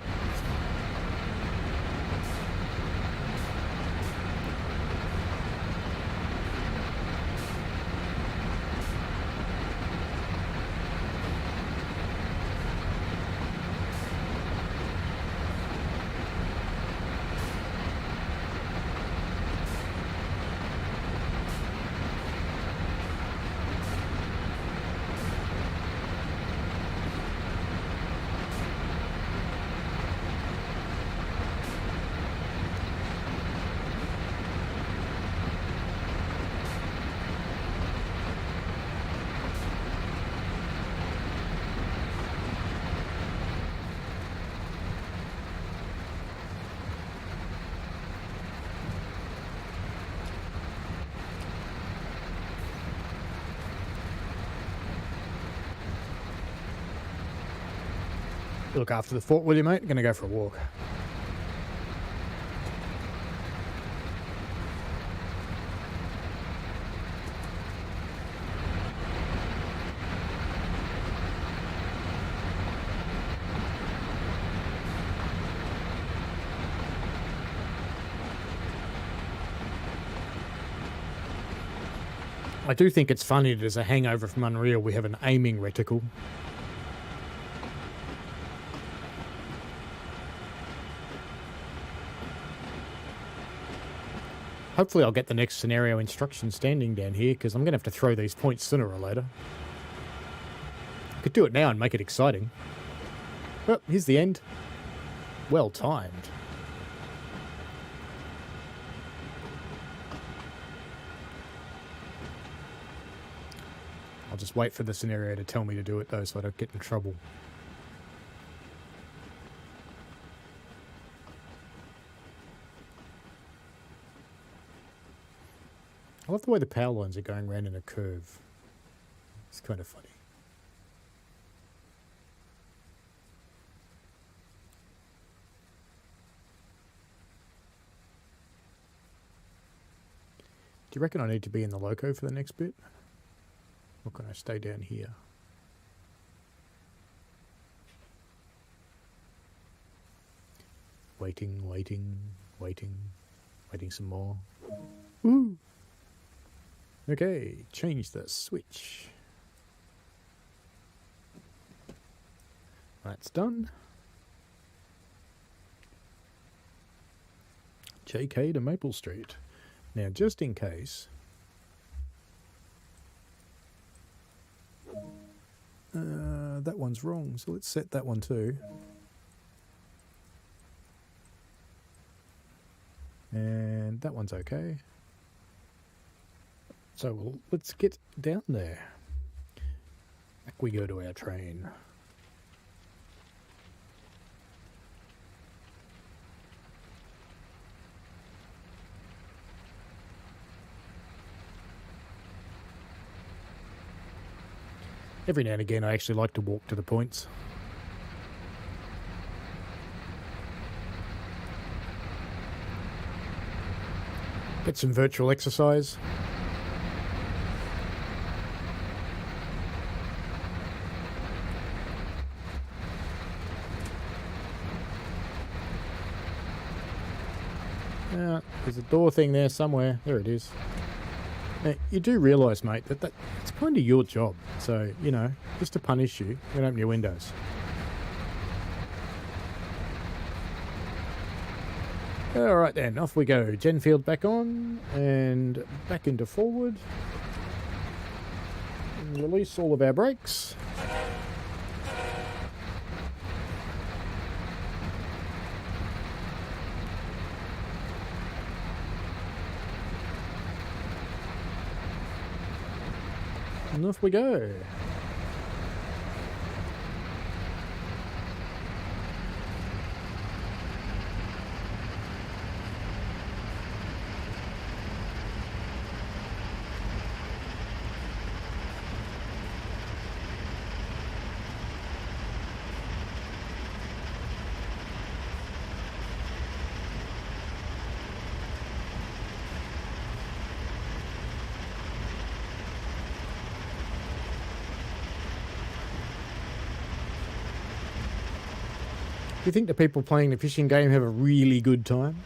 Look after the fort, will you, mate? I'm going to go for a walk. I do think it's funny that as a hangover from Unreal, we have an aiming reticle. Hopefully I'll get the next scenario instruction standing down here, because I'm going to have to throw these points sooner or later. I could do it now and make it exciting. Well, here's the end. Well timed. I'll just wait for the scenario to tell me to do it, though, so I don't get in trouble. I love the way the power lines are going around in a curve. It's kind of funny. Do you reckon I need to be in the loco for the next bit? Or can I stay down here? Waiting, waiting, waiting, waiting some more. Woo! Okay, change the switch. That's done. JK to Maple Street. Now, just in case, that one's wrong, so let's set that one too. And that one's okay. So let's get down there. Back we go to our train. Every now and again I actually like to walk to the points. Get some virtual exercise. There's a door thing there somewhere. There it is. Now, you do realise, mate, that it's kind of your job. So, you know, just to punish you, you can open your windows. Alright then, off we go. Gen field back on and back into forward. And release all of our brakes. And off we go. Do you think the people playing the fishing game have a really good time?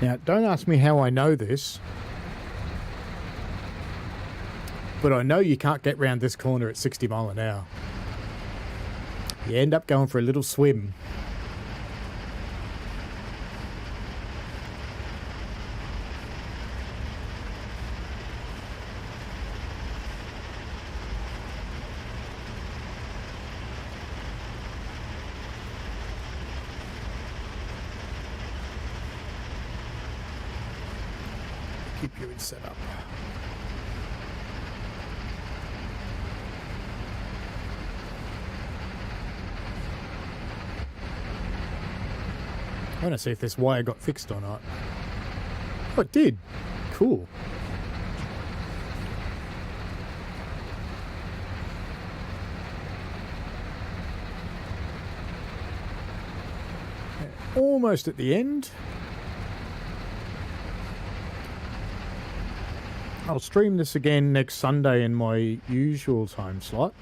Now, don't ask me how I know this, but I know you can't get round this corner at 60 mile an hour. You end up going for a little swim. Keep you in setup. I want to see if this wire got fixed or not. Oh, it did. Cool. Almost at the end. I'll stream this again next Sunday in my usual time slot.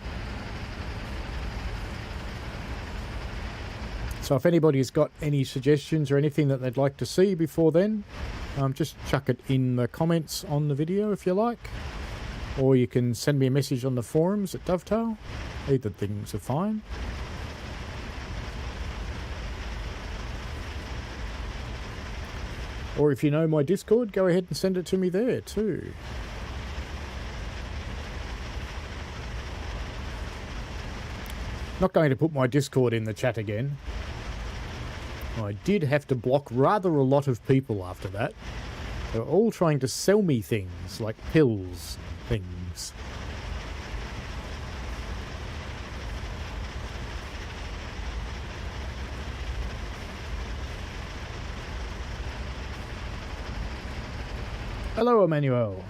So if anybody's got any suggestions or anything that they'd like to see before then, just chuck it in the comments on the video if you like. Or you can send me a message on the forums at Dovetail. Either things are fine. Or if you know my Discord, go ahead and send it to me there too. Not going to put my Discord in the chat again. I did have to block rather a lot of people after that. They were all trying to sell me things, like pills, things. Hello, Emmanuel.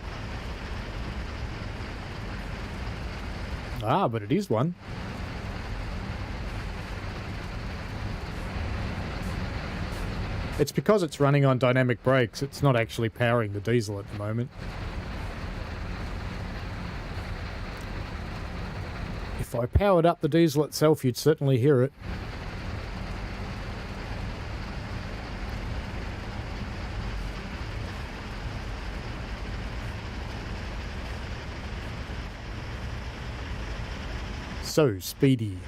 Ah, but it is one. It's because it's running on dynamic brakes. It's not actually powering the diesel at the moment. If I powered up the diesel itself, you'd certainly hear it. So speedy.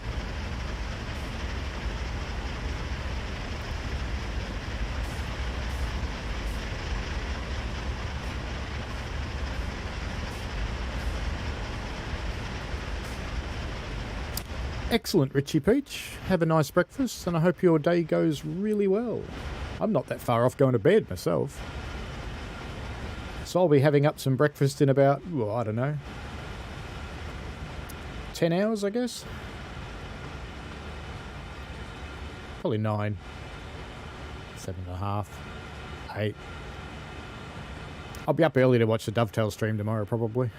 Excellent, Richie Peach. Have a nice breakfast, and I hope your day goes really well. I'm not that far off going to bed myself. So I'll be having up some breakfast in about, well, I don't know, 10 hours, I guess? Probably 9. 7.5. 8. I'll be up early to watch the Dovetail stream tomorrow, probably.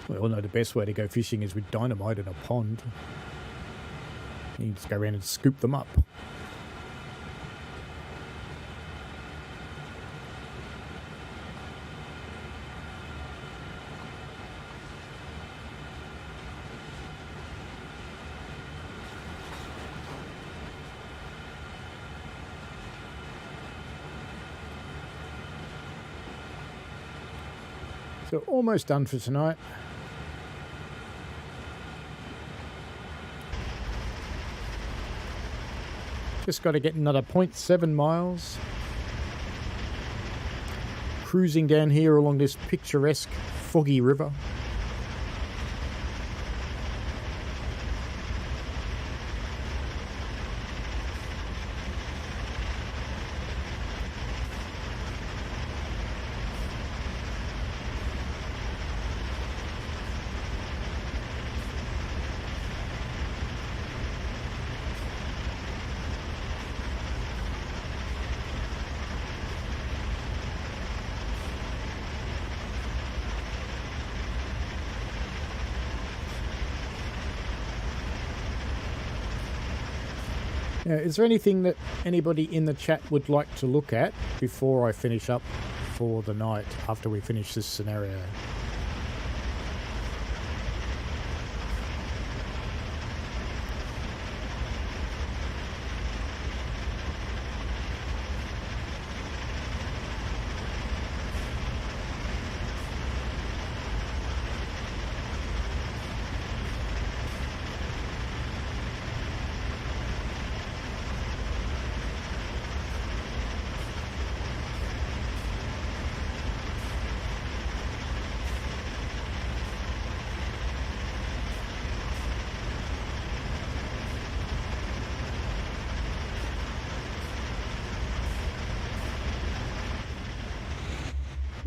We all know the best way to go fishing is with dynamite in a pond. You just go around and scoop them up. So almost done for tonight. Just got to get another 0.7 miles. Cruising down here along this picturesque foggy river. Now, is there anything that anybody in the chat would like to look at before I finish up for the night, after we finish this scenario?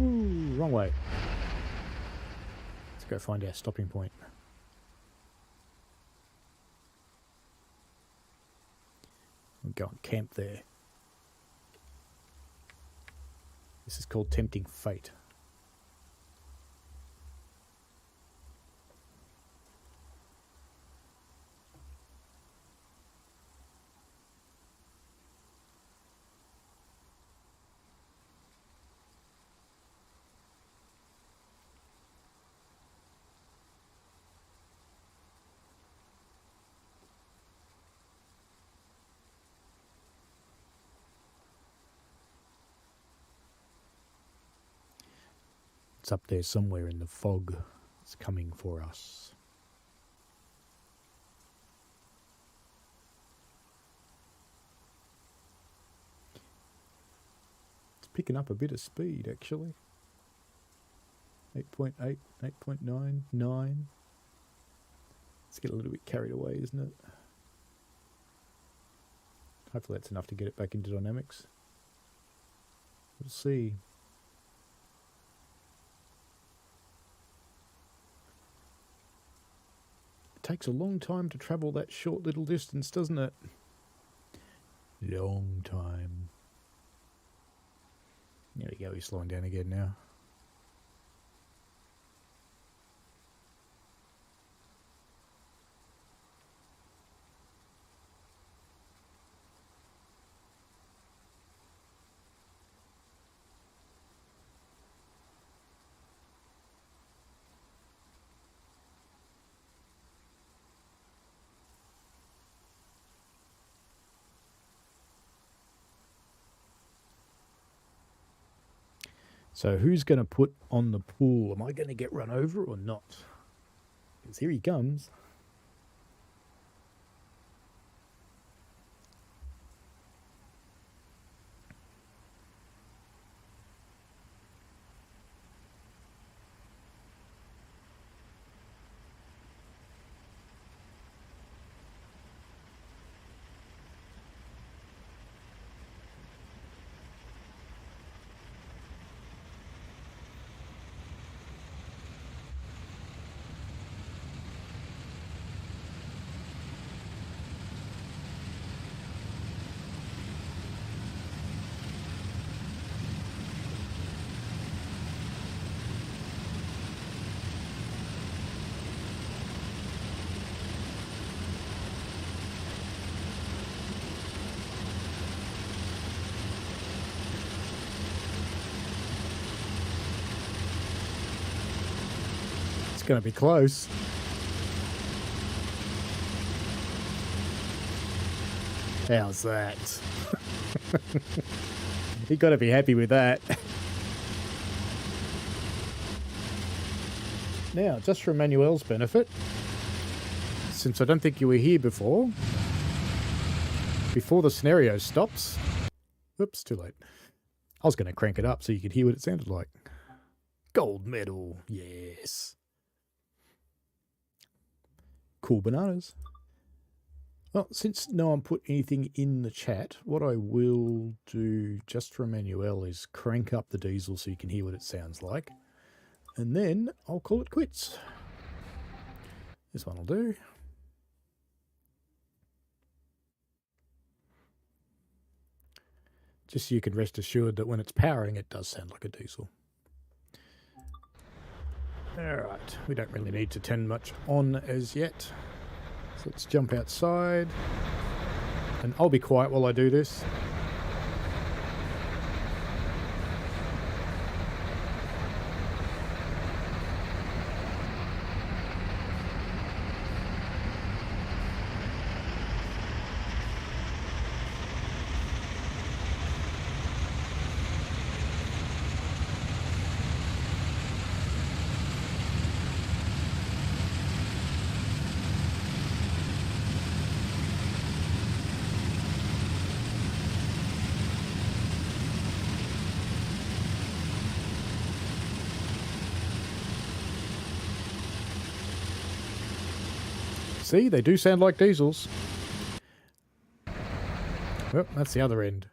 Ooh, wrong way. Let's go find our stopping point. We'll go and camp there. This is called Tempting Fate. It's up there somewhere in the fog. It's coming for us. It's picking up a bit of speed, actually. 8.8, 8.9, 9. Let's get a little bit carried away, isn't it? Hopefully that's enough to get it back into dynamics. We'll see. It takes a long time to travel that short little distance, doesn't it? Long time. There we go, he's slowing down again now. So who's going to put on the pool? Am I going to get run over or not? Because here he comes. Going to be close. How's that? You got to be happy with that. Now, just for Emmanuel's benefit, since I don't think you were here before the scenario stops. Oops, too late. I was going to crank it up so you could hear what it sounded like. Gold medal, yes. Cool bananas. Well, since no one put anything in the chat, what I will do just for Emmanuel is crank up the diesel so you can hear what it sounds like. And then I'll call it quits. This one will do. Just so you can rest assured that when it's powering, it does sound like a diesel. Alright, we don't really need to turn much on as yet. So let's jump outside. And I'll be quiet while I do this. See, they do sound like diesels. Well, that's the other end.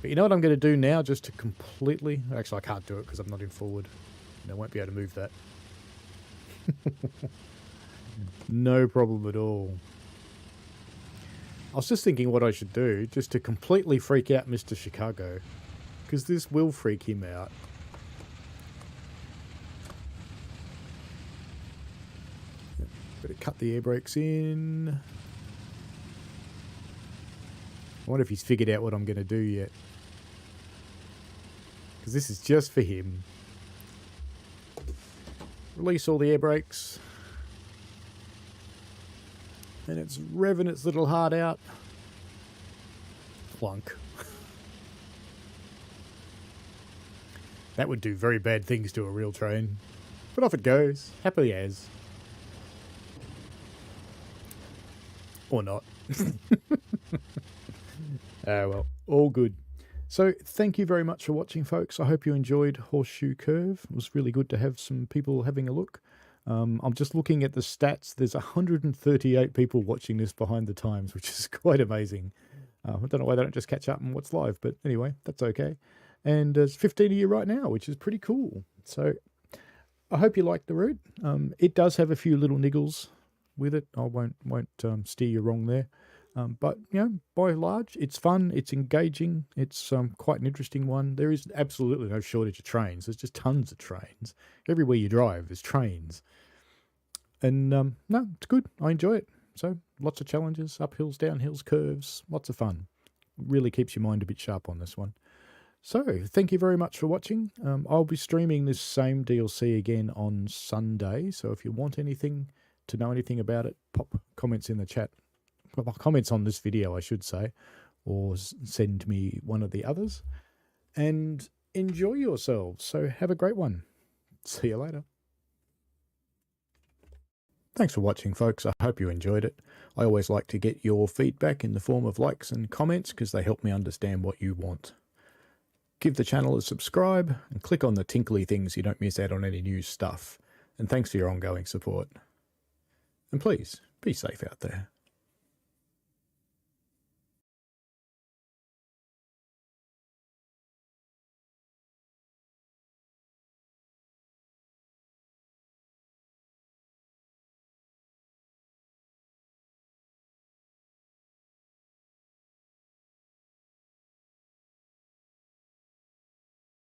But you know what I'm going to do now just to completely... Actually, I can't do it because I'm not in forward. And I won't be able to move that. No problem at all. I was just thinking what I should do just to completely freak out Mr. Chicago. Because this will freak him out. Better cut the air brakes in. I wonder if he's figured out what I'm going to do yet. Because this is just for him. Release all the air brakes. And it's revving its little heart out. Plunk. That would do very bad things to a real train. But off it goes. Happily as. Or not. Well, all good. So thank you very much for watching, folks. I hope you enjoyed Horseshoe Curve. It was really good to have some people having a look. I'm just looking at the stats. There's 138 people watching this behind the times, which is quite amazing. I don't know why they don't just catch up and watch live, but anyway, that's okay. And there's 15 of you right now, which is pretty cool. So I hope you like the route. It does have a few little niggles with it. I won't steer you wrong there. But, you know, by and large, it's fun, it's engaging, it's quite an interesting one. There is absolutely no shortage of trains. There's just tons of trains. Everywhere you drive, there's trains. And, no, it's good. I enjoy it. So, lots of challenges, uphills, downhills, curves, lots of fun. Really keeps your mind a bit sharp on this one. So, thank you very much for watching. I'll be streaming this same DLC again on Sunday. So, if you want anything, to know anything about it, pop comments in the chat. Well, comments on this video, I should say, or send me one of the others, and enjoy yourselves. So have a great one. See you later. Thanks for watching, folks. I hope you enjoyed it. I always like to get your feedback in the form of likes and comments because they help me understand what you want. Give the channel a subscribe and click on the tinkly things so you don't miss out on any new stuff. And thanks for your ongoing support. And please, be safe out there.